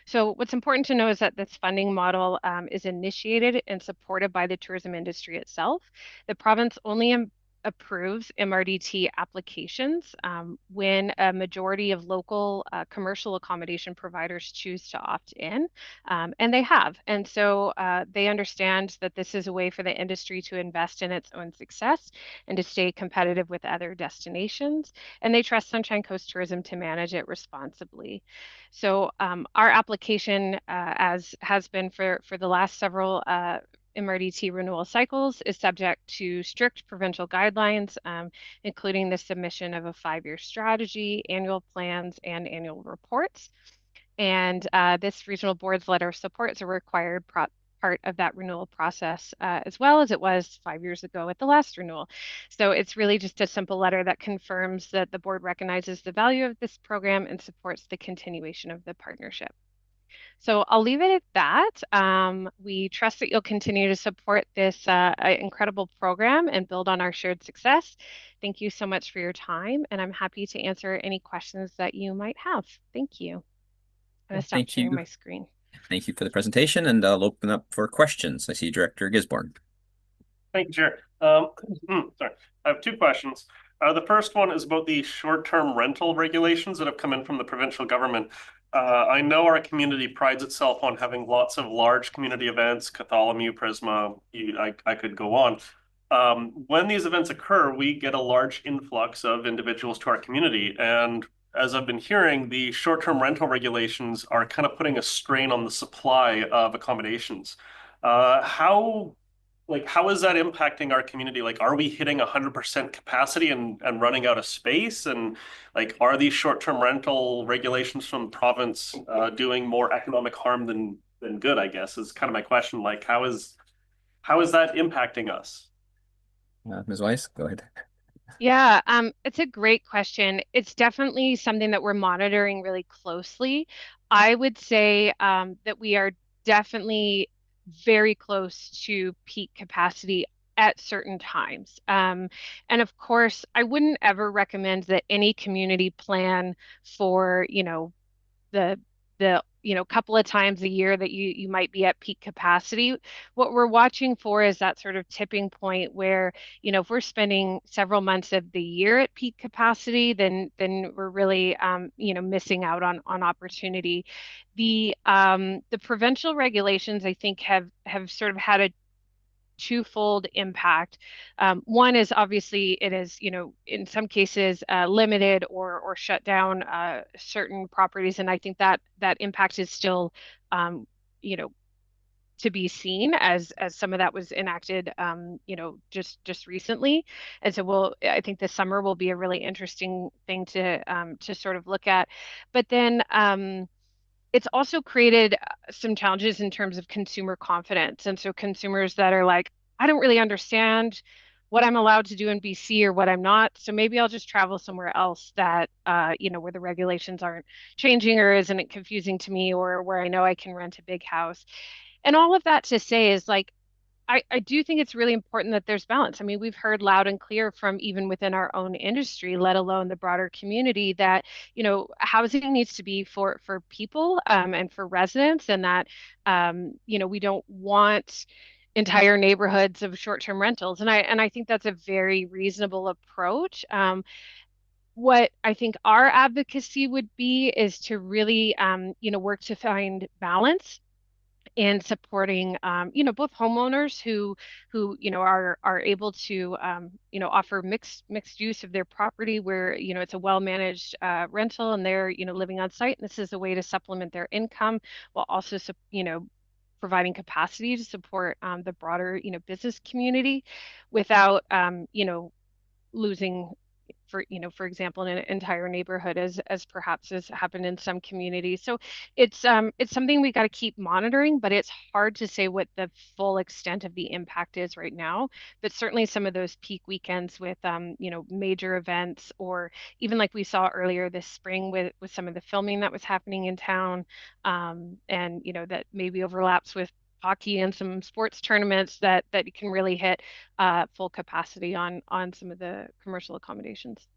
So what's important to know is that this funding model is initiated and supported by the tourism industry itself. The province only approves MRDT applications when a majority of local commercial accommodation providers choose to opt in, and they have. And so they understand that this is a way for the industry to invest in its own success and to stay competitive with other destinations. And they trust Sunshine Coast Tourism to manage it responsibly. So our application, as has been for the last several MRDT renewal cycles, is subject to strict provincial guidelines, including the submission of a 5-year strategy, annual plans, and annual reports. And this regional board's letter of support is a required part of that renewal process, as well as it was 5 years ago at the last renewal. So it's really just a simple letter that confirms that the board recognizes the value of this program and supports the continuation of the partnership. So I'll leave it at that. We trust that you'll continue to support this incredible program and build on our shared success. Thank you so much for your time, and I'm happy to answer any questions that you might have. Thank you. I'm going to stop sharing my screen. Thank you for the presentation, and I'll open up for questions. I see Director Gisborne. Thank you, Chair. Sorry, I have 2 questions. The first one is about the short-term rental regulations that have come in from the provincial government. I know our community prides itself on having lots of large community events, Catholomew, Prisma, I could go on. When these events occur, we get a large influx of individuals to our community. And as I've been hearing, the short-term rental regulations are kind of putting a strain on the supply of accommodations. How is that impacting our community? Like, are we hitting 100% capacity and running out of space? And like, are these short-term rental regulations from the province doing more economic harm than good, I guess, is kind of my question. Like, how is that impacting us? Ms. Weiss, go ahead. Yeah, it's a great question. It's definitely something that we're monitoring really closely. I would say that we are definitely very close to peak capacity at certain times. And of course, I wouldn't ever recommend that any community plan for, the couple of times a year that you might be at peak capacity. What we're watching for is that sort of tipping point where, if we're spending several months of the year at peak capacity, then we're really missing out on opportunity. The provincial regulations, I think, have sort of had a twofold impact. One is obviously it is, in some cases limited or shut down certain properties, and I think that impact is still, to be seen as some of that was enacted, just recently. And so I think this summer will be a really interesting thing to sort of look at. But then it's also created some challenges in terms of consumer confidence. And so consumers that are like, I don't really understand what I'm allowed to do in BC or what I'm not. So maybe I'll just travel somewhere else that, where the regulations aren't changing or isn't confusing to me, or where I know I can rent a big house. And all of that to say is like, I do think it's really important that there's balance. I mean, we've heard loud and clear from even within our own industry, let alone the broader community, that, housing needs to be for people and for residents, and that, we don't want entire neighborhoods of short-term rentals. And I think that's a very reasonable approach. What I think our advocacy would be is to really, work to find balance in supporting, both homeowners who are able to, offer mixed use of their property where, it's a well-managed rental and they're, living on site. And this is a way to supplement their income while also, providing capacity to support the broader, business community without, losing, for example, an entire neighborhood as perhaps has happened in some communities. So it's something we got to keep monitoring, but it's hard to say what the full extent of the impact is right now. But certainly some of those peak weekends with major events, or even like we saw earlier this spring with some of the filming that was happening in town, and that maybe overlaps with hockey and some sports tournaments that can really hit full capacity on some of the commercial accommodations.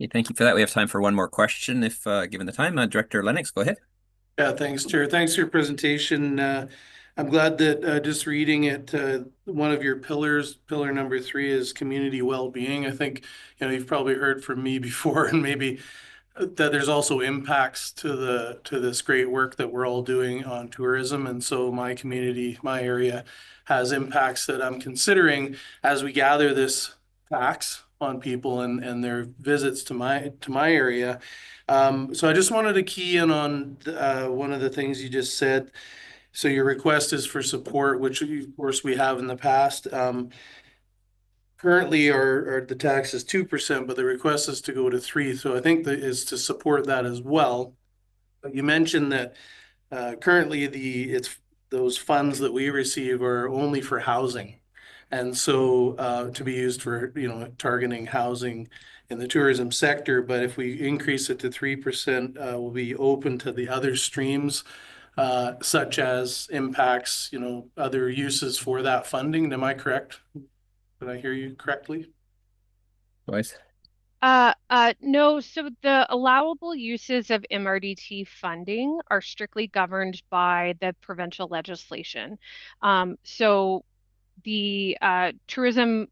Okay, thank you for that. We have time for one more question if given the time. Director Lennox, go ahead. Yeah, thanks, Chair. Thanks for your presentation. I'm glad that just reading it, one of your pillars, pillar number 3 is community well-being. I think, you've probably heard from me before and maybe that there's also impacts to this great work that we're all doing on tourism. And so my community, my area has impacts that I'm considering as we gather this tax on people and their visits to my area. So I just wanted to key in on one of the things you just said. So your request is for support, which of course we have in the past. Currently the tax is 2%, but the request is to go to 3%. So I think that is to support that as well. But you mentioned that currently those funds that we receive are only for housing. And so to be used for, targeting housing in the tourism sector. But if we increase it to 3%, we'll be open to the other streams, such as impacts, other uses for that funding. Am I correct? Did I hear you correctly? Twice. No, so the allowable uses of MRDT funding are strictly governed by the provincial legislation. So the tourism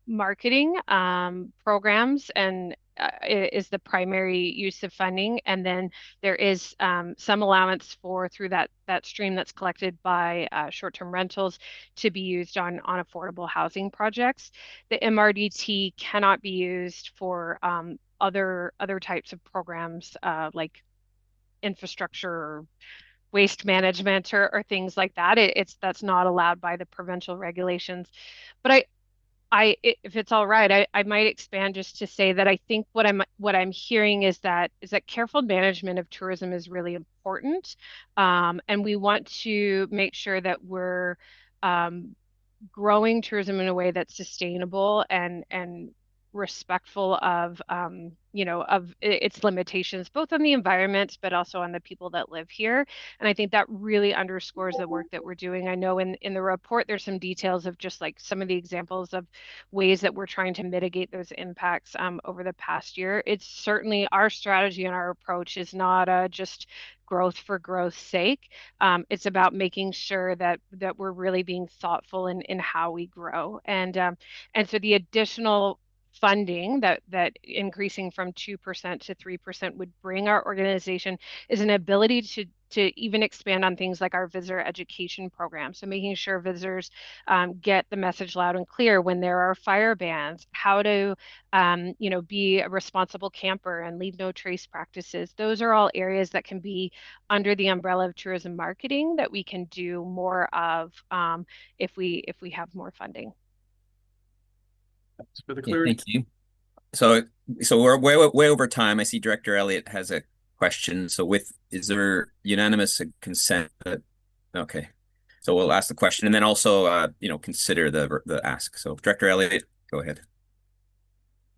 marketing programs and is the primary use of funding, and then there is some allowance for through that stream that's collected by short-term rentals to be used on affordable housing projects. The MRDT cannot be used for other types of programs like infrastructure or waste management or things like that. That's not allowed by the provincial regulations. But if it's all right, I might expand just to say that I think what I'm hearing is that careful management of tourism is really important, and we want to make sure that we're growing tourism in a way that's sustainable and respectful of of its limitations, both on the environment but also on the people that live here. And I think that really underscores the work that we're doing. I know in the report there's some details of just like some of the examples of ways that we're trying to mitigate those impacts over the past year. It's certainly our strategy and our approach is not just growth for growth's sake. It's about making sure that we're really being thoughtful in how we grow. And so the additional funding that increasing from 2% to 3% would bring our organization is an ability to even expand on things like our visitor education program. So making sure visitors get the message loud and clear when there are fire bans, how to be a responsible camper and leave no trace practices. Those are all areas that can be under the umbrella of tourism marketing that we can do more of if we have more funding. Thanks for the clarity. Thank you. So we're way over time. I see Director Elliott has a question. So is there unanimous consent? Okay. So we'll ask the question and then also consider the ask. So Director Elliott, go ahead.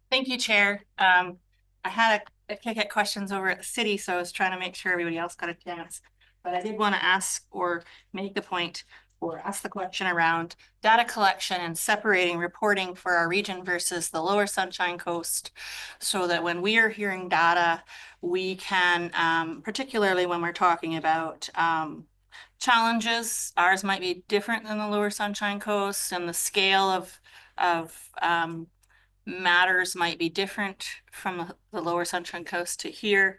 Thank you, Chair. I had a kick at questions over at the city, so I was trying to make sure everybody else got a chance. But I did want to ask or make the point or ask the question around data collection and separating reporting for our region versus the lower Sunshine Coast, so that when we are hearing data, we can, particularly when we're talking about challenges, ours might be different than the lower Sunshine Coast, and the scale of matters might be different from the lower Sunshine Coast to here.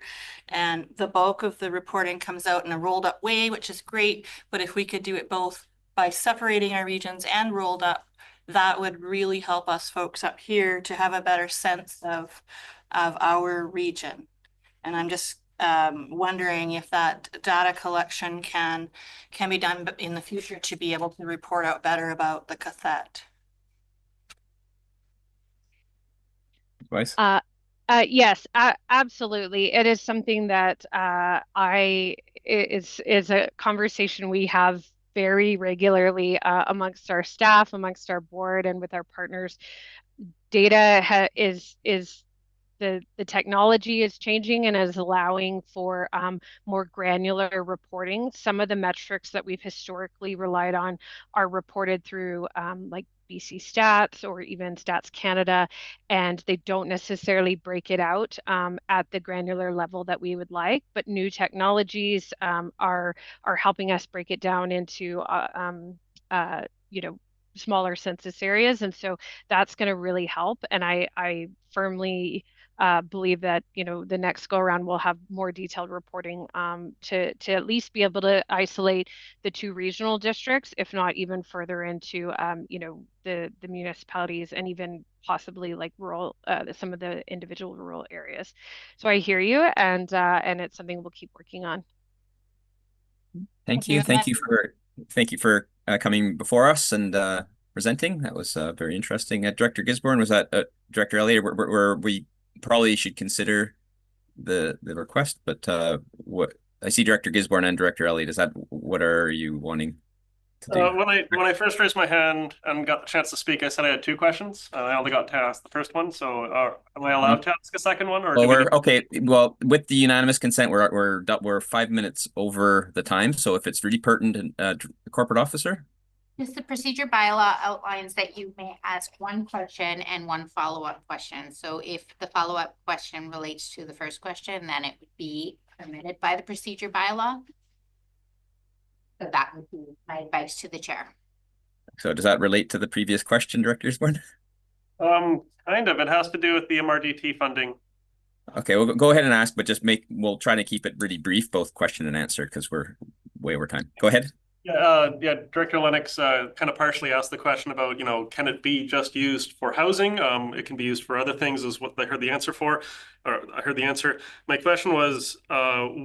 And the bulk of the reporting comes out in a rolled up way, which is great. But if we could do it both by separating our regions and rolled up, that would really help us folks up here to have a better sense of our region. And I'm just wondering if that data collection can be done in the future to be able to report out better about the qathet. Yes, absolutely. It is something that is a conversation we have very regularly amongst our staff, amongst our board, and with our partners. Data is the technology is changing and is allowing for more granular reporting. Some of the metrics that we've historically relied on are reported through like BC Stats or even Stats Canada, and they don't necessarily break it out at the granular level that we would like. But new technologies are helping us break it down into smaller census areas, and so that's going to really help. And I firmly believe that the next go around we'll have more detailed reporting to at least be able to isolate the two regional districts, if not even further into the municipalities and even possibly like rural some of the individual rural areas. So I hear you, and it's something we'll keep working on. Thank you. Thank you for coming before us and presenting. That was very interesting. Director Gisborne, was that Director Elliott? Where we probably should consider the request, but what I see Director Gisborne and Director Elliott, what are you wanting to do? When I first raised my hand and got the chance to speak, I said I had two questions. I only got to ask the first one, so am I allowed to ask a second one? Or well, okay. Well, with the unanimous consent, we're 5 minutes over the time. So if it's really pertinent, corporate officer. Just the procedure bylaw outlines that you may ask one question and one follow-up question. So if the follow-up question relates to the first question, then it would be permitted by the procedure bylaw. So that would be my advice to the chair. So does that relate to the previous question, Director Gisborne? Kind of. It has to do with the MRDT funding. Okay, well, go ahead and ask, but we'll try to keep it really brief, both question and answer, because we're way over time. Go ahead. Yeah, Director Lennox kind of partially asked the question about, can it be just used for housing? It can be used for other things, is what I heard the answer for. Or I heard the answer. My question was,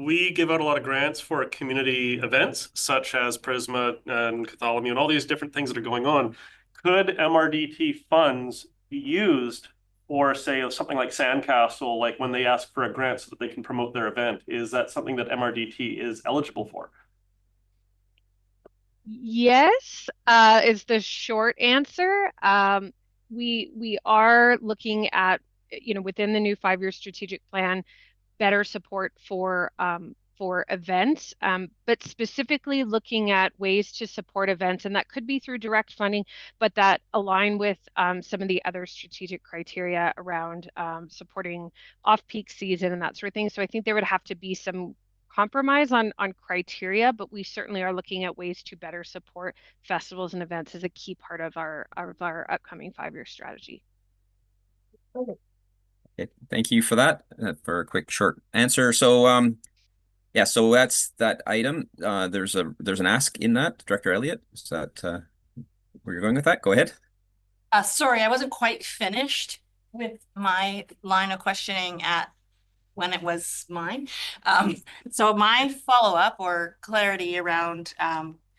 we give out a lot of grants for community events, such as Prisma and Catholomew and all these different things that are going on. Could MRDT funds be used for, say, something like Sandcastle, like when they ask for a grant so that they can promote their event? Is that something that MRDT is eligible for? Yes, is the short answer. We are looking at, within the new 5-year strategic plan, better support for events, but specifically looking at ways to support events, and that could be through direct funding, but that align with some of the other strategic criteria around supporting off-peak season and that sort of thing. So I think there would have to be some compromise on criteria, but we certainly are looking at ways to better support festivals and events as a key part of our upcoming 5-year strategy. Okay, thank you for that, for a quick short answer. So yeah, so that's that item. There's an ask in that, Director Elliott. Is that where you're going with that? Go ahead. Sorry, I wasn't quite finished with my line of questioning when it was mine. So my follow-up or clarity around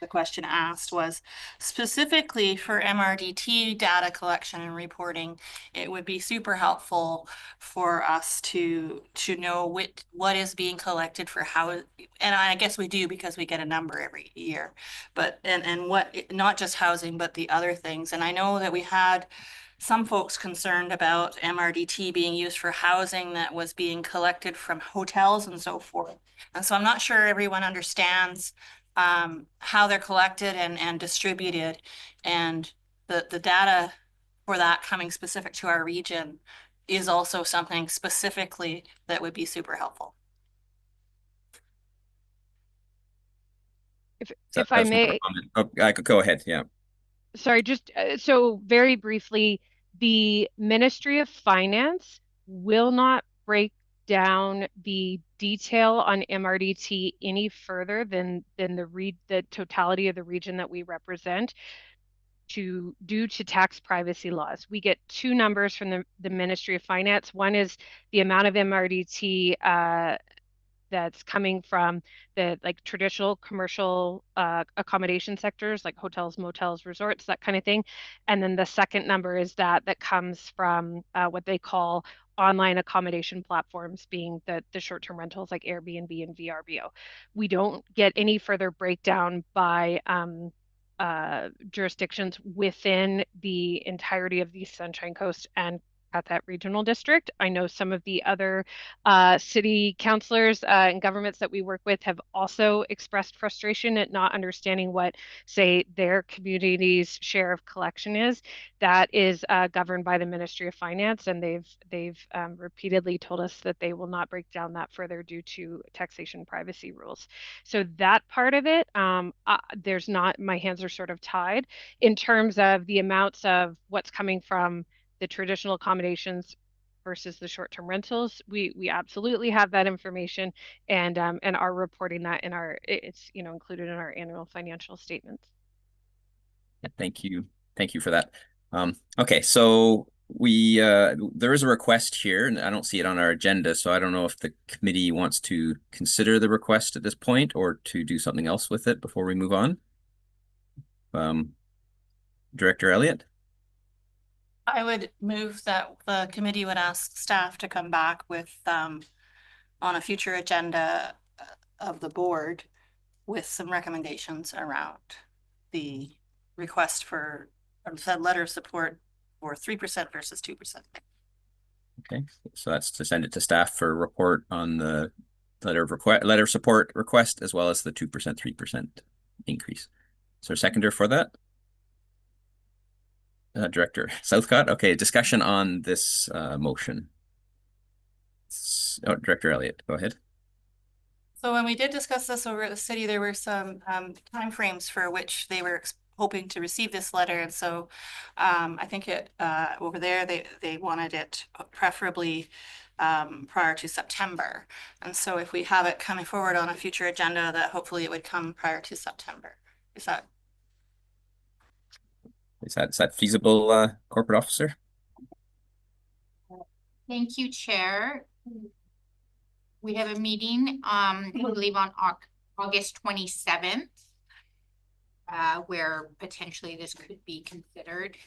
the question asked was specifically for MRDT data collection and reporting. It would be super helpful for us to know what is being collected for how, and I guess we do because we get a number every year, but and what, not just housing, but the other things. And I know that we had some folks concerned about MRDT being used for housing that was being collected from hotels and so forth. And so I'm not sure everyone understands how they're collected and distributed, and the data for that coming specific to our region is also something specifically that would be super helpful. If I may, I could go ahead. Yeah. Sorry, just so very briefly, the Ministry of Finance will not break down the detail on MRDT any further than the totality of the region that we represent due to tax privacy laws. We get two numbers from the Ministry of Finance. One is the amount of MRDT that's coming from the traditional commercial accommodation sectors like hotels, motels, resorts, that kind of thing. And then the second number is that comes from what they call online accommodation platforms, being the short-term rentals like Airbnb and VRBO. We don't get any further breakdown by jurisdictions within the entirety of the Sunshine Coast and qathet Regional District. I know some of the other city councilors and governments that we work with have also expressed frustration at not understanding what, say, their community's share of collection is. That is governed by the Ministry of Finance, and they've repeatedly told us that they will not break down that further due to taxation privacy rules. So that part of it, there's not, my hands are sort of tied in terms of the amounts of what's coming from the traditional accommodations versus the short-term rentals. We absolutely have that information and are reporting that in our, it's included in our annual financial statements. Yeah, thank you for that. Okay, so we there is a request here, and I don't see it on our agenda, so I don't know if the committee wants to consider the request at this point or to do something else with it before we move on. Director Elliott? I would move that the committee would ask staff to come back with, on a future agenda of the board with some recommendations around the request for, the letter of support for 3% versus 2%. Okay, so that's to send it to staff for a report on the letter of support request, as well as the 2%, 3% increase. Is there a seconder for that? Director Southcott. Okay, discussion on this motion. Director Elliott, go ahead. So when we did discuss this over at the city, there were some timeframes for which they were hoping to receive this letter. And so I think it over there, they wanted it preferably prior to September. And so if we have it coming forward on a future agenda, that hopefully it would come prior to September. Is that feasible, corporate officer? Thank you, Chair. We have a meeting, I believe on August 27th, where potentially this could be considered,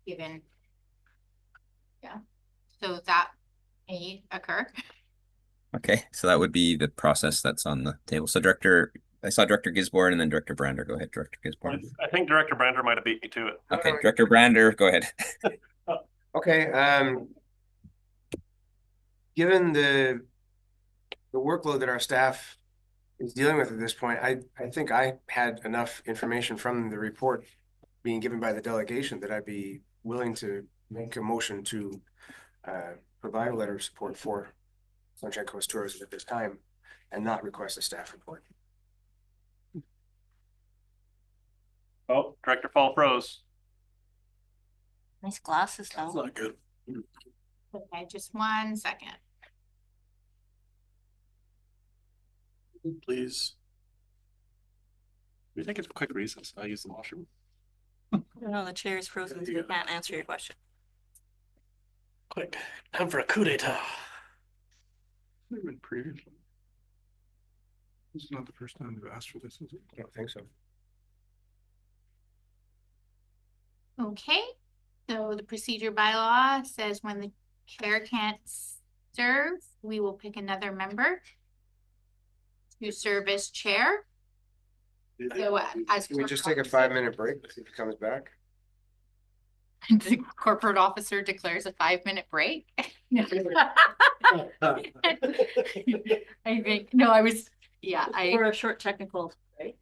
given, so that may occur. Okay, so that would be the process that's on the table. So I saw Director Gisborne and then Director Brander. Go ahead, Director Gisborne. I think Director Brander might have beat me to it. Okay, Director Brander, go ahead. Okay, given the workload that our staff is dealing with at this point, I think I had enough information from the report being given by the delegation that I'd be willing to make a motion to provide a letter of support for Sunshine Coast Tourism at this time and not request a staff report. Oh, Director Fall froze. nice glasses though. That's not good. Okay, just 1 second. Please. We take a quick recess. I'll use the washroom. No, the chair is frozen, so we can't answer your question. Quick, time for a coup d'etat. Been previously. This is not the first time they've asked for this, is it? I don't think so. Okay, so the procedure bylaw says when the chair can't serve, we will pick another member to serve as chair. So as Can we just take a 5-minute break if he comes back? the corporate officer declares a 5-minute break. I think, no, I was, For a short technical, right?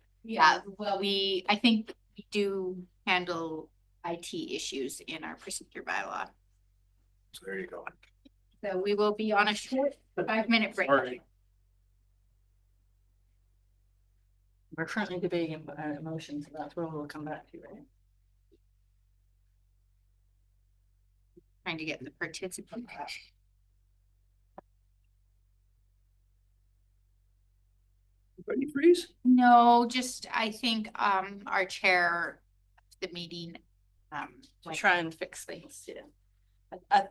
well, I think we do handle IT issues in our procedure bylaw. So there you go. So we will be on a short 5-minute break. Sorry. We're currently debating a motion, so that's where we'll come back to, right? Trying to get the participant. Ready, freeze? No, just, I think, our chair, of the meeting, To try and fix things,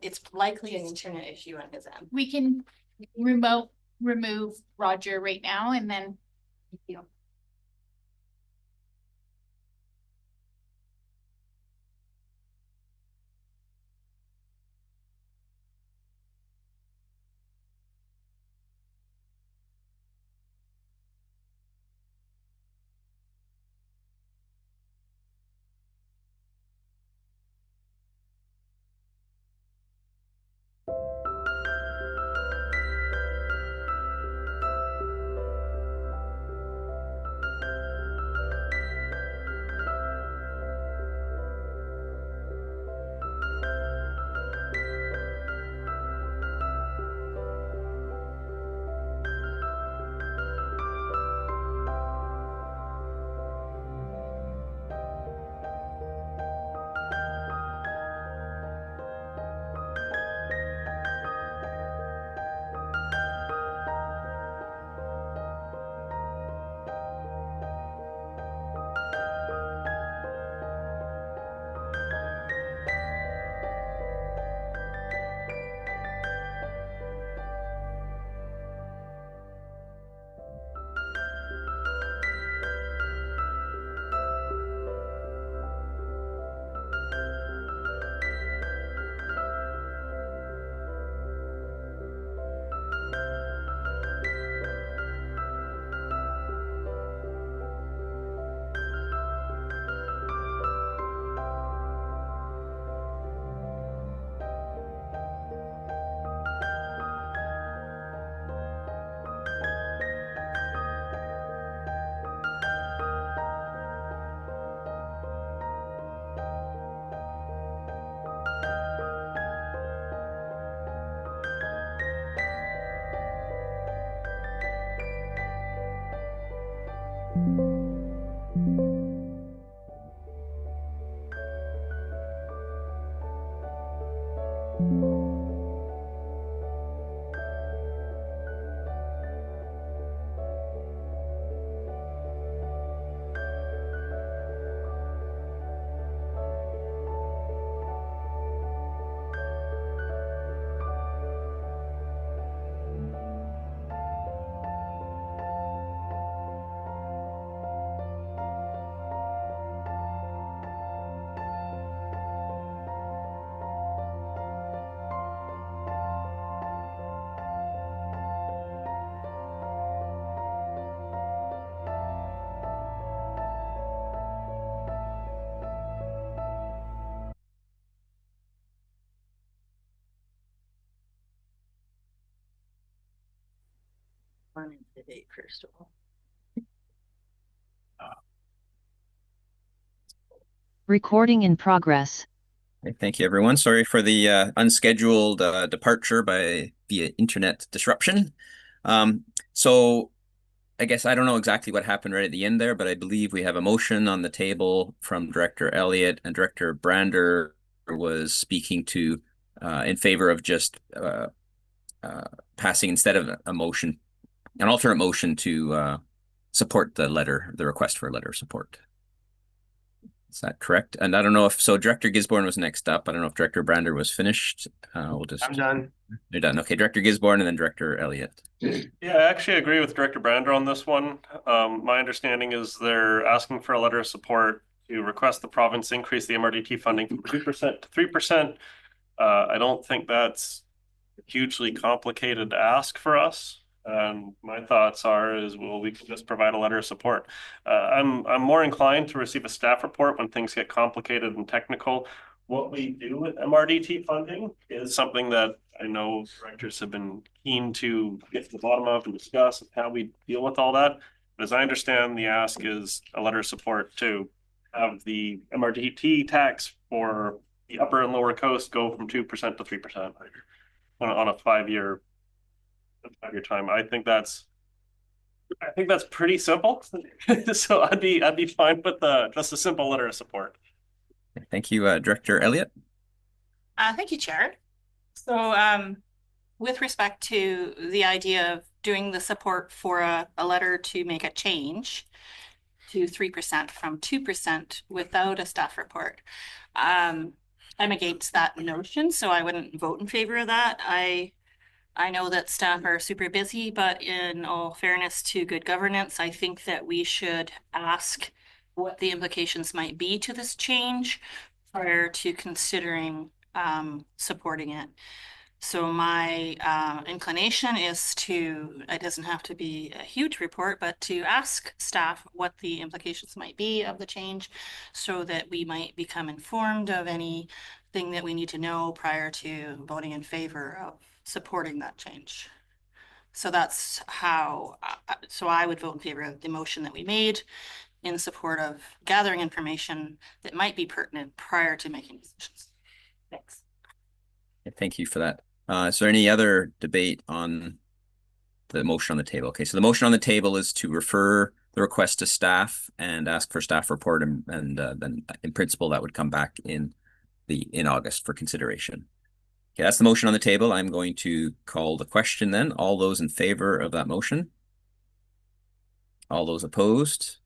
it's likely an internet issue on his end. we can remove Roger right now and then. One into debate first of all. Recording in progress. Okay, thank you, everyone. Sorry for the unscheduled departure via internet disruption. So I guess I don't know exactly what happened right at the end there, but I believe we have a motion on the table from Director Elliott, and Director Brander was speaking to in favor of just passing instead of a motion, an alternate motion to support the request for a letter of support. Is that correct? And I don't know if, so Director Gisborne was next up. I don't know if Director Brander was finished. We'll just. I'm done. You're done. Okay, Director Gisborne and then Director Elliott. Yeah, I actually agree with Director Brander on this one. My understanding is they're asking for a letter of support to request the province increase the MRDT funding from 2% to 3%. I don't think that's a hugely complicated ask for us. And my thoughts is, well, we can just provide a letter of support. I'm more inclined to receive a staff report when things get complicated and technical. What we do with MRDT funding is something that I know directors have been keen to get to the bottom of and discuss how we deal with all that. But as I understand, the ask is a letter of support to have the MRDT tax for the upper and lower coast go from 2% to 3% on a 5-year time. I think that's pretty simple. So I'd be fine with just a simple letter of support. Thank you, Director Elliott. Thank you, Chair. So with respect to the idea of doing the support for a letter to make a change to 3% from 2% without a staff report, I'm against that notion, so I wouldn't vote in favor of that. I know that staff are super busy, but in all fairness to good governance, I think that we should ask what the implications might be to this change prior to considering supporting it. So my inclination is it doesn't have to be a huge report, but to ask staff what the implications might be of the change so that we might become informed of anything that we need to know prior to voting in favor of supporting that change. So that's how, so I would vote in favor of the motion that we made in support of gathering information that might be pertinent prior to making decisions. Thanks. Thank you for that. Is there any other debate on the motion on the table? Okay, so the motion on the table is to refer the request to staff and ask for staff report, and then in principle that would come back in August for consideration. Okay, that's the motion on the table. I'm going to call the question then. All those in favor of that motion? All those opposed?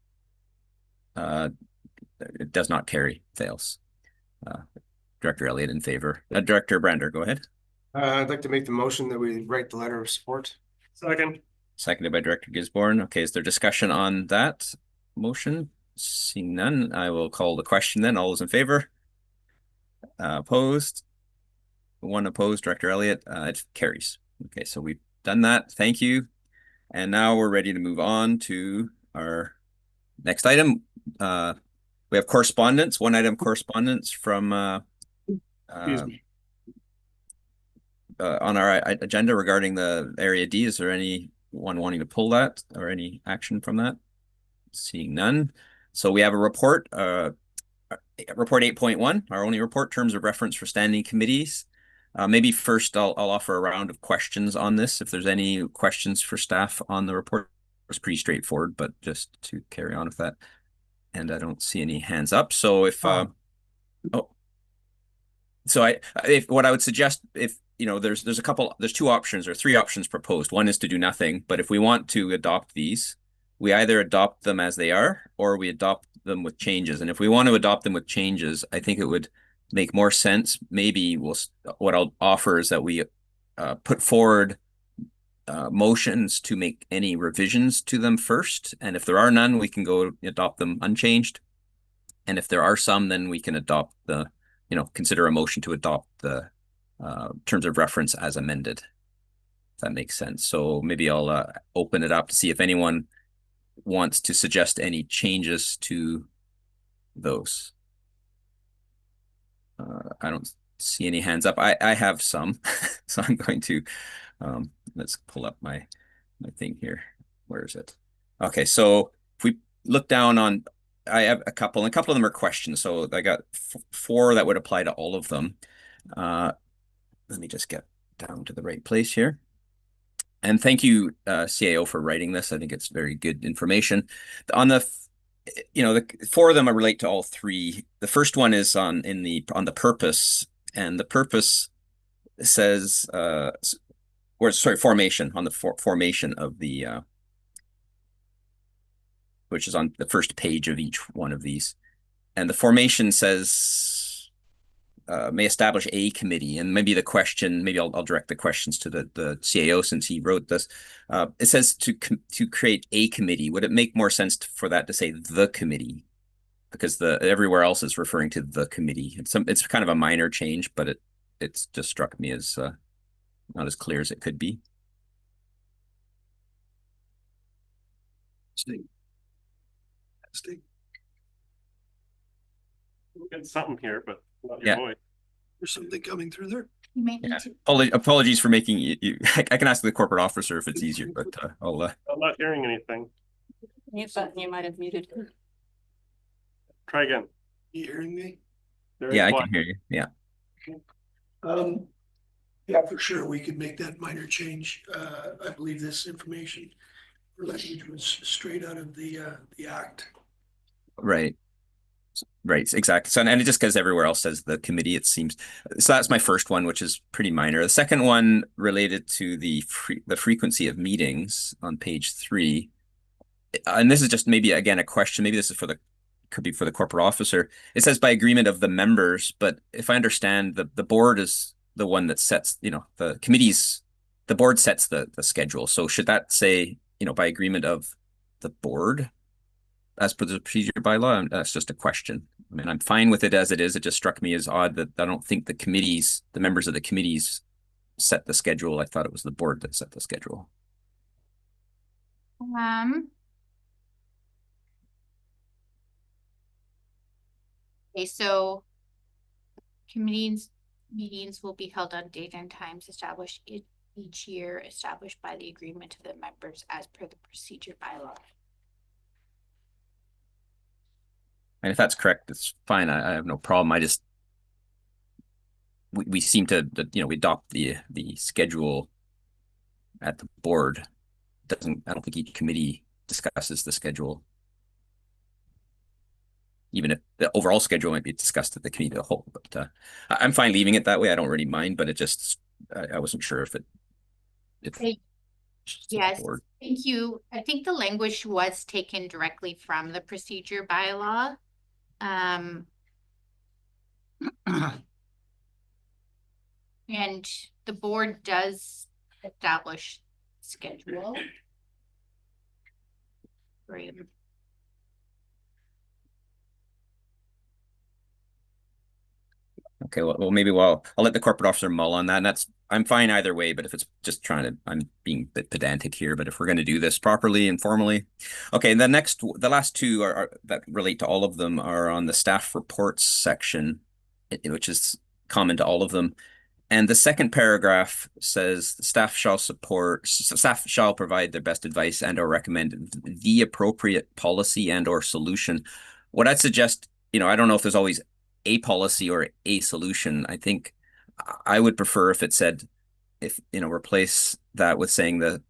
It does not carry, fails. Director Elliott in favor. Director Brander, go ahead. I'd like to make the motion that we write the letter of support. Second. Seconded by Director Gisborne. Okay, is there discussion on that motion? Seeing none, I will call the question then. All those in favor? Opposed? One opposed, Director Elliott. It carries. Okay, so we've done that. Thank you. And now we're ready to move on to our next item. We have correspondence, one item correspondence from Excuse me. On our agenda regarding the Area D. Is there anyone wanting to pull that or any action from that? Seeing none. So we have a report, report 8.1, our only report, terms of reference for standing committees. Maybe first I'll offer a round of questions on this. If there's any questions for staff on the report. was pretty straightforward, but just to carry on with that. And I don't see any hands up. So if what I would suggest, if there's two options or three options proposed. One is to do nothing, but if we want to adopt these, we either adopt them as they are or we adopt them with changes. And if we want to adopt them with changes, I think it would make more sense. Maybe what I'll offer is that we put forward motions to make any revisions to them first. And if there are none, we can go adopt them unchanged. And if there are some, then we can adopt consider a motion to adopt the terms of reference as amended. If that makes sense. So maybe I'll open it up to see if anyone wants to suggest any changes to those. I don't see any hands up. I have some, so I'm going to let's pull up my thing here. Where is it? Okay, so if we look down on, I have a couple, and a couple of them are questions. So I got 4 that would apply to all of them. Let me just get down to the right place here. And thank you, CAO, for writing this. I think it's very good information. On the 4 of them relate to all 3. The first one is on the purpose, and the purpose says, formation, on the formation of the, which is on the first page of each one of these. And the formation says, may establish a committee. And maybe the question, maybe I'll direct the questions to the CAO since he wrote this. It says to create a committee. Would it make more sense for that to say the committee? Because everywhere else is referring to the committee. It's kind of a minor change, but it's just struck me as not as clear as it could be. We'll get something here, but not your voice. There's something coming through there. You may need to. Apologies for making you. I can ask the corporate officer if it's easier, but I'll. I'm not hearing anything. Mute button, you might have muted. Try again. You hearing me? Yeah, I can hear you. Yeah. Yeah, for sure. We could make that minor change. I believe this information language was straight out of the act. Right. Right, exactly. So, and it just because everywhere else says the committee, it seems. So that's my first one, which is pretty minor. The second one related to the frequency of meetings on page 3. And this is just maybe, again, a question. Maybe this is could be for the corporate officer. It says by agreement of the members, but if I understand, the board is the one that sets, the board sets the schedule. So should that say, by agreement of the board? As per the procedure bylaw, that's just a question. I mean, I'm fine with it as it is. It just struck me as odd that I don't think the members of the committees set the schedule. I thought it was the board that set the schedule. Okay, so meetings will be held on date and times established each year, established by the agreement of the members as per the procedure bylaw. And if that's correct, it's fine. I have no problem. We seem to we adopt the schedule at the board. I don't think each committee discusses the schedule. Even if the overall schedule might be discussed at the committee as a whole, but I'm fine leaving it that way. I don't really mind, but it just I wasn't sure if yes, thank you. I think the language was taken directly from the procedure bylaw. And the board does establish schedule. Great. Okay, well, maybe I'll let the corporate officer mull on that. And I'm fine either way, but if it's just I'm being a bit pedantic here, but if we're going to do this properly and formally. Okay, the last 2 are that relate to all of them are on the staff reports section, which is common to all of them. And the second paragraph says staff shall provide their best advice and or recommend the appropriate policy and or solution. What I'd suggest, I don't know if there's always a policy or a solution. I think I would prefer if it said, replace that with saying the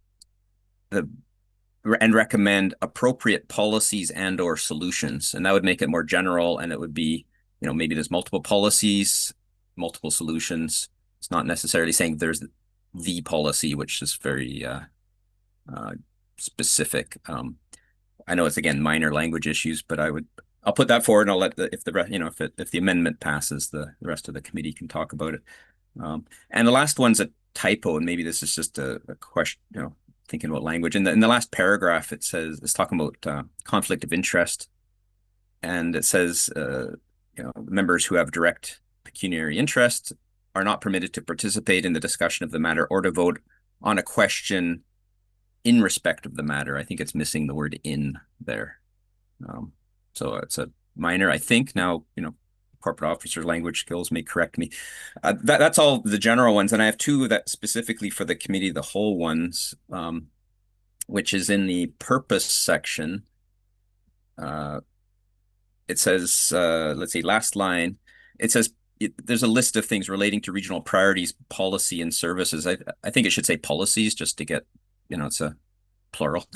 and recommend appropriate policies and or solutions. And that would make it more general, and it would be, maybe there's multiple policies, multiple solutions. It's not necessarily saying there's the policy, which is very specific. I know it's, again, minor language issues, but I'll put that forward, and I'll let if the amendment passes, the rest of the committee can talk about it. And the last one's a typo, and maybe this is just a question, thinking about language. In the last paragraph, it's talking about conflict of interest, and it says, members who have direct pecuniary interest are not permitted to participate in the discussion of the matter or to vote on a question in respect of the matter. I think it's missing the word "in" there. So it's a minor, I think. Now, corporate officer language skills may correct me. That's all the general ones. And I have two that specifically for the committee, the whole ones, which is in the purpose section. It says, let's see, last line, it says, there's a list of things relating to regional priorities, policy, and services. I think it should say policies, just to get, it's a plural.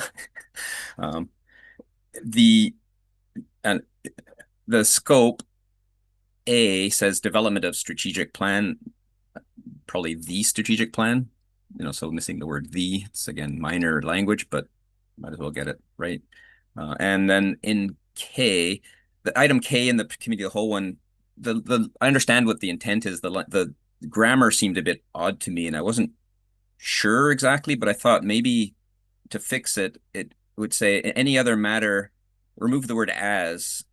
The scope A says development of strategic plan, probably the strategic plan, so missing the word "the." It's, again, minor language, but might as well get it right. And then in K, the item K in the committee, the whole one, I understand what the intent is. The grammar seemed a bit odd to me, and I wasn't sure exactly, but I thought maybe to fix it, it would say any other matter, remove the word "as."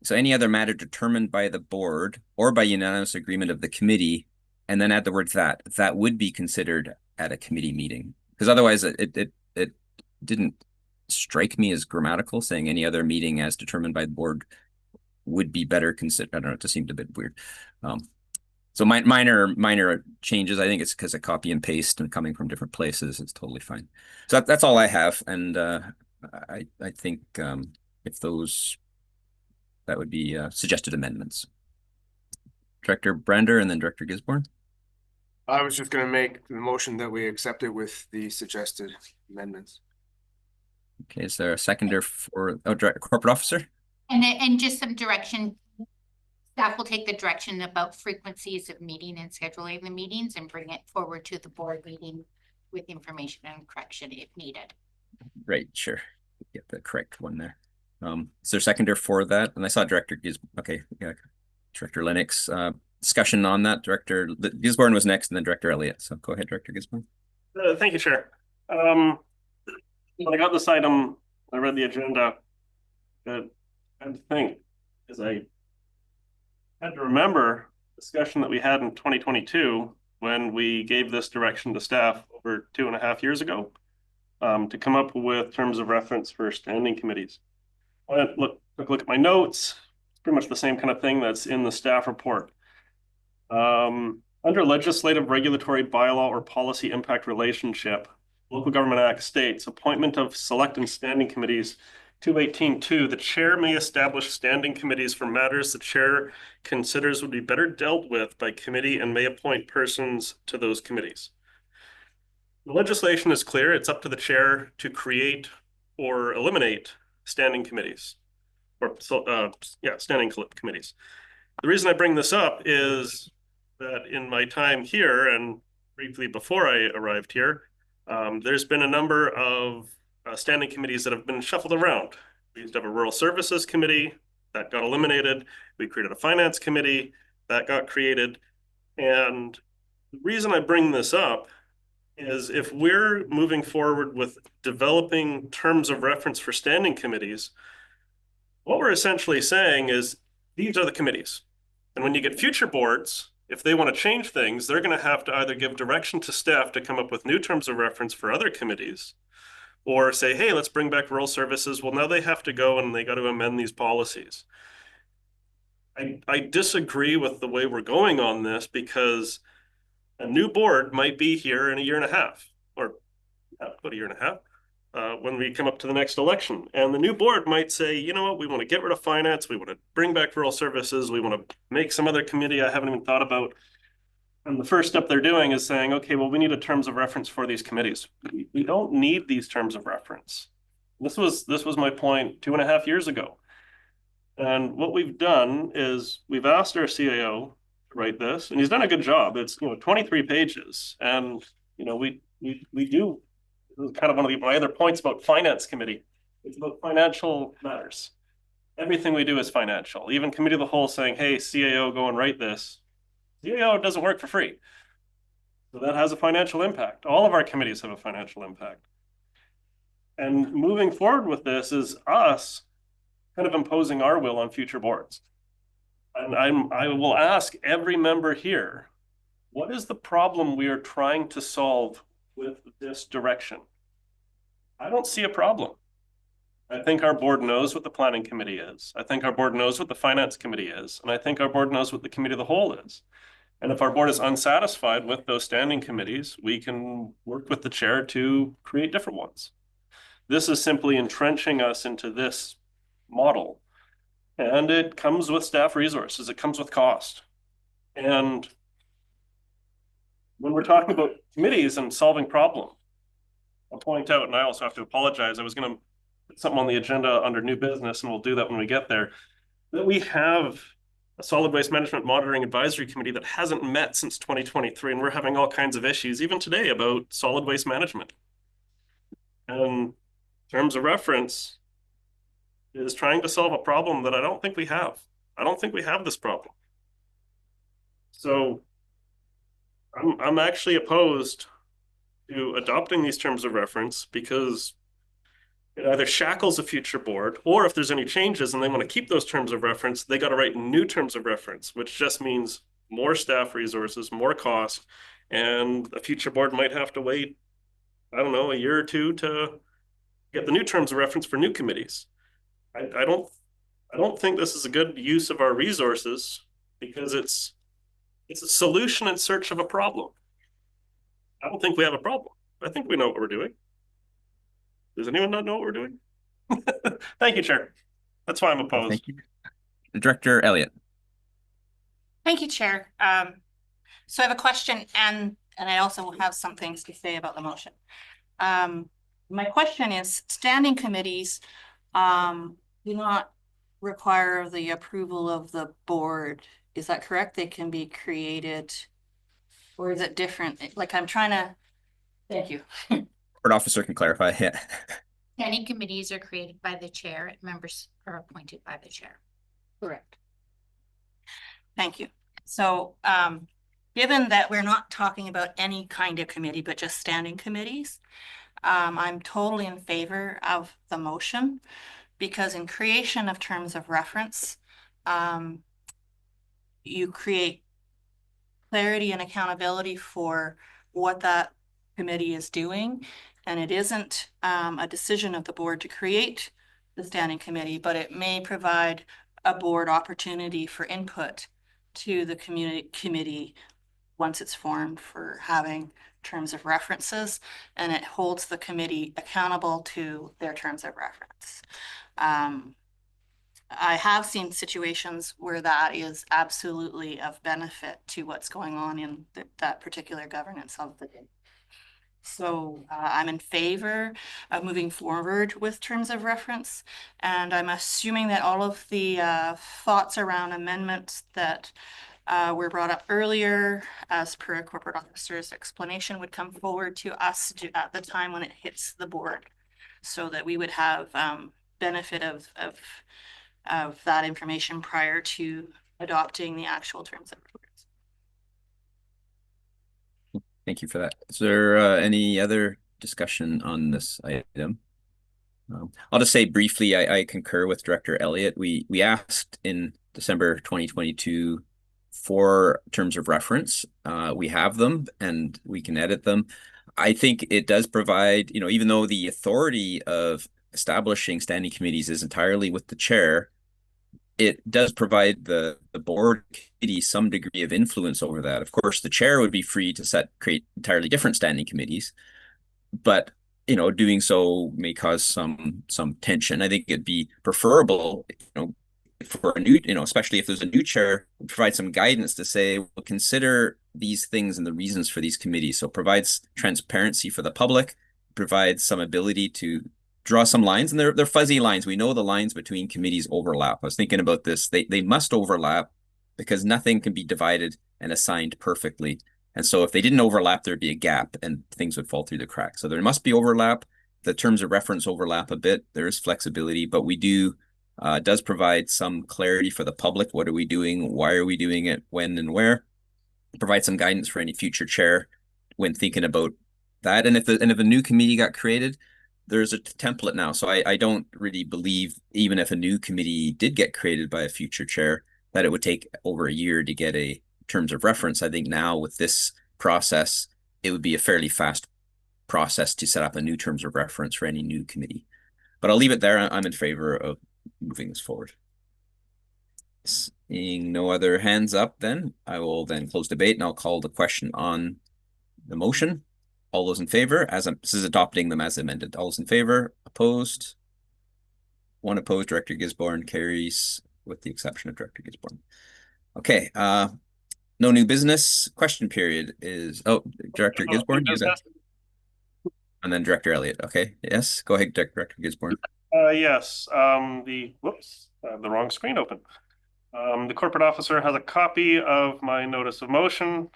So any other matter determined by the board or by unanimous agreement of the committee, and then add the word that would be considered at a committee meeting. Because otherwise it didn't strike me as grammatical, saying any other meeting as determined by the board would be better considered. I don't know, it just seemed a bit weird. So minor changes. I think it's because of copy and paste and coming from different places. It's totally fine. So that's all I have. And I think if those, that would be suggested amendments. Director Brander and then Director Gisborne. I was just going to make the motion that we accept it with the suggested amendments. Okay, is there a seconder for corporate officer? And just some direction. Staff will take the direction about frequencies of meeting and scheduling the meetings and bring it forward to the board meeting with information and correction if needed. Right, sure. Get the correct one there. Is there a seconder for that? And I saw Director okay, yeah, Director Lennox. Discussion on that. Director Gisborne was next, and then Director Elliott. So go ahead, Director Gisborne. Thank you, Chair. When I got this item, I read the agenda. I had to think, as I had to remember discussion that we had in 2022 when we gave this direction to staff over 2.5 years ago to come up with terms of reference for standing committees. I took a look at my notes. It's pretty much the same kind of thing that's in the staff report. Under legislative, regulatory, bylaw, or policy impact relationship, Local Government Act states appointment of select and standing committees. 218.2, the chair may establish standing committees for matters the chair considers would be better dealt with by committee and may appoint persons to those committees. The legislation is clear. It's up to the chair to create or eliminate standing committees, or standing committees. The reason I bring this up is that in my time here and briefly before I arrived here, there's been a number of standing committees that have been shuffled around. We used to have a rural services committee that got eliminated. We created a finance committee that got created. And the reason I bring this up is if we're moving forward with developing terms of reference for standing committees, what we're essentially saying is these are the committees. And when you get future boards, if they want to change things, they're going to have to either give direction to staff to come up with new terms of reference for other committees, or say, hey, let's bring back rural services. Well, now they have to go and they got to amend these policies. I disagree with the way we're going on this because a new board might be here in 1.5 years, or about 1.5 years, when we come up to the next election. And the new board might say, you know what, we want to get rid of finance. We want to bring back rural services. We want to make some other committee I haven't even thought about. And the first step they're doing is saying, okay, well, we need a terms of reference for these committees. We don't need these terms of reference. This was my point 2.5 years ago. And what we've done is we've asked our CAO to write this, and he's done a good job. It's 23 pages, and we do. This is kind of one of my other points about finance committee. It's about financial matters. Everything we do is financial. Even committee of the whole saying, "Hey, CAO, go and write this." CAO doesn't work for free, so that has a financial impact. All of our committees have a financial impact. And moving forward with this is us kind of imposing our will on future boards. And I will ask every member here, what is the problem we are trying to solve with this direction? I don't see a problem. I think our board knows what the planning committee is. I think our board knows what the finance committee is. And I think our board knows what the committee of the whole is. And if our board is unsatisfied with those standing committees, we can work with the chair to create different ones. This is simply entrenching us into this model. And it comes with staff resources. It comes with cost. And when we're talking about committees and solving problems, I'll point out, and I also have to apologize, I was going to put something on the agenda under new business, and we'll do that when we get there, that we have a solid waste management monitoring advisory committee that hasn't met since 2023, and we're having all kinds of issues, even today, about solid waste management. And terms of reference is trying to solve a problem that I don't think we have. I don't think we have this problem. So I'm actually opposed to adopting these terms of reference because it either shackles a future board, or if there's any changes and they want to keep those terms of reference, they got to write new terms of reference, which just means more staff resources, more cost, and a future board might have to wait, I don't know, a year or two to get the new terms of reference for new committees. I don't think this is a good use of our resources because it's a solution in search of a problem. I don't think we have a problem. I think we know what we're doing. Does anyone not know what we're doing? Thank you, Chair. That's why I'm opposed. Thank you. Director Elliott. Thank you, Chair. So I have a question and I also have some things to say about the motion. My question is, standing committees do not require the approval of the board. Is that correct? They can be created, or is it different? Like I'm trying to, thank you. Board officer can clarify. Yeah. Standing committees are created by the chair and members are appointed by the chair. Correct. Thank you. So given that we're not talking about any kind of committee, but just standing committees, I'm totally in favor of the motion because in creation of terms of reference, you create clarity and accountability for what that committee is doing. And it isn't a decision of the board to create the standing committee, but it may provide a board opportunity for input to the committee once it's formed for having terms of references, and it holds the committee accountable to their terms of reference. I have seen situations where that is absolutely of benefit to what's going on in that particular governance of the day. So I'm in favor of moving forward with terms of reference, and I'm assuming that all of the thoughts around amendments that were brought up earlier as per a corporate officer's explanation would come forward to us at the time when it hits the board, so that we would have benefit of that information prior to adopting the actual terms of reference. Thank you for that. Is there any other discussion on this item? I'll just say briefly, I concur with Director Elliott. We asked in December 2022 for terms of reference. We have them and we can edit them. I think it does provide, even though the authority of establishing standing committees is entirely with the chair, it does provide the board committee some degree of influence over that. Of course, the chair would be free to create entirely different standing committees, but doing so may cause some tension. I think it'd be preferable, for a new, especially if there's a new chair, provide some guidance to say, well, consider these things and the reasons for these committees. So it provides transparency for the public, provides some ability to draw some lines, and they're fuzzy lines. We know the lines between committees overlap. I was thinking about this. They must overlap because nothing can be divided and assigned perfectly. And so if they didn't overlap, there'd be a gap and things would fall through the cracks. So there must be overlap. The terms of reference overlap a bit. There is flexibility, but we do does provide some clarity for the public. What are we doing? Why are we doing it? When and where? Provide some guidance for any future chair when thinking about that. And if a new committee got created, there's a template now. So I don't really believe, even if a new committee did get created by a future chair, that it would take over a year to get a terms of reference. I think now with this process, it would be a fairly fast process to set up a new terms of reference for any new committee. But I'll leave it there. I'm in favor of moving this forward. Seeing no other hands up, then I will then close debate and I'll call the question on the motion. All those in favor, this is adopting them as amended. All those in favor, opposed? One opposed. Director Gisborne carries with the exception of Director Gisborne. Okay, no new business. Question period is, Director Gisborne, and then Director Elliott. Okay, yes, go ahead, Director Gisborne. Yes, the wrong screen open. The corporate officer has a copy of my notice of motion.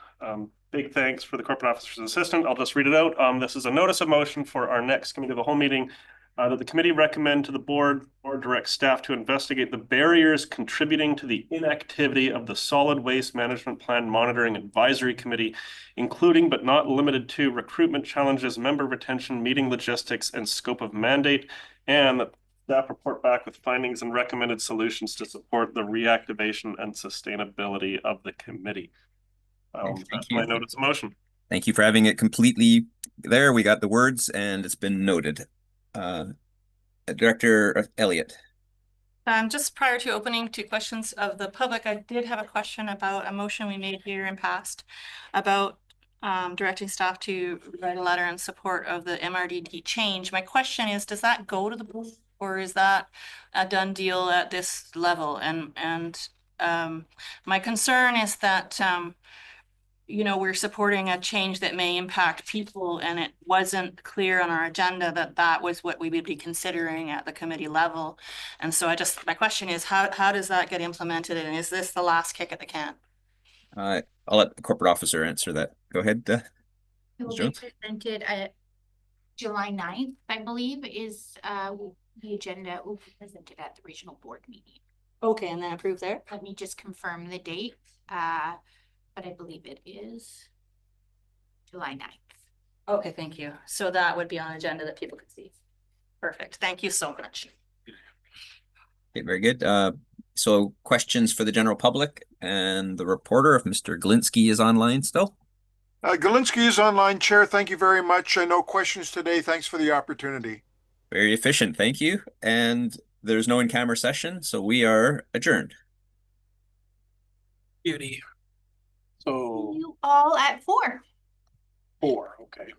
Big thanks for the corporate officer's assistant. I'll just read it out. This is a notice of motion for our next committee of the whole meeting, that the committee recommend to the board or direct staff to investigate the barriers contributing to the inactivity of the Solid Waste Management Plan Monitoring Advisory Committee, including but not limited to recruitment challenges, member retention, meeting logistics, and scope of mandate, and that staff report back with findings and recommended solutions to support the reactivation and sustainability of the committee. That's my notice of motion. Thank you for having it completely there. We got the words and it's been noted. Director Elliott. Just prior to opening to questions of the public, I did have a question about a motion we made here and passed about directing staff to write a letter in support of the MRDT change. My question is, does that go to the board or is that a done deal at this level? And my concern is that we're supporting a change that may impact people, and it wasn't clear on our agenda that that was what we would be considering at the committee level. And so my question is, how does that get implemented? And is this the last kick at the can? I'll let the corporate officer answer that. Go ahead. It will be presented at July 9th, I believe, is the agenda will be presented at the regional board meeting. Okay, and then approved there? Let me just confirm the date. But I believe it is July 9th. Okay, thank you. So that would be on agenda that people could see. Perfect. Thank you so much. Okay, very good. So questions for the general public and the reporter, if Mr. Galinsky is online still? Galinsky is online, Chair. Thank you very much. No questions today. Thanks for the opportunity. Very efficient. Thank you. And there's no in-camera session, so we are adjourned. Beauty. So you all at 4. 4, okay.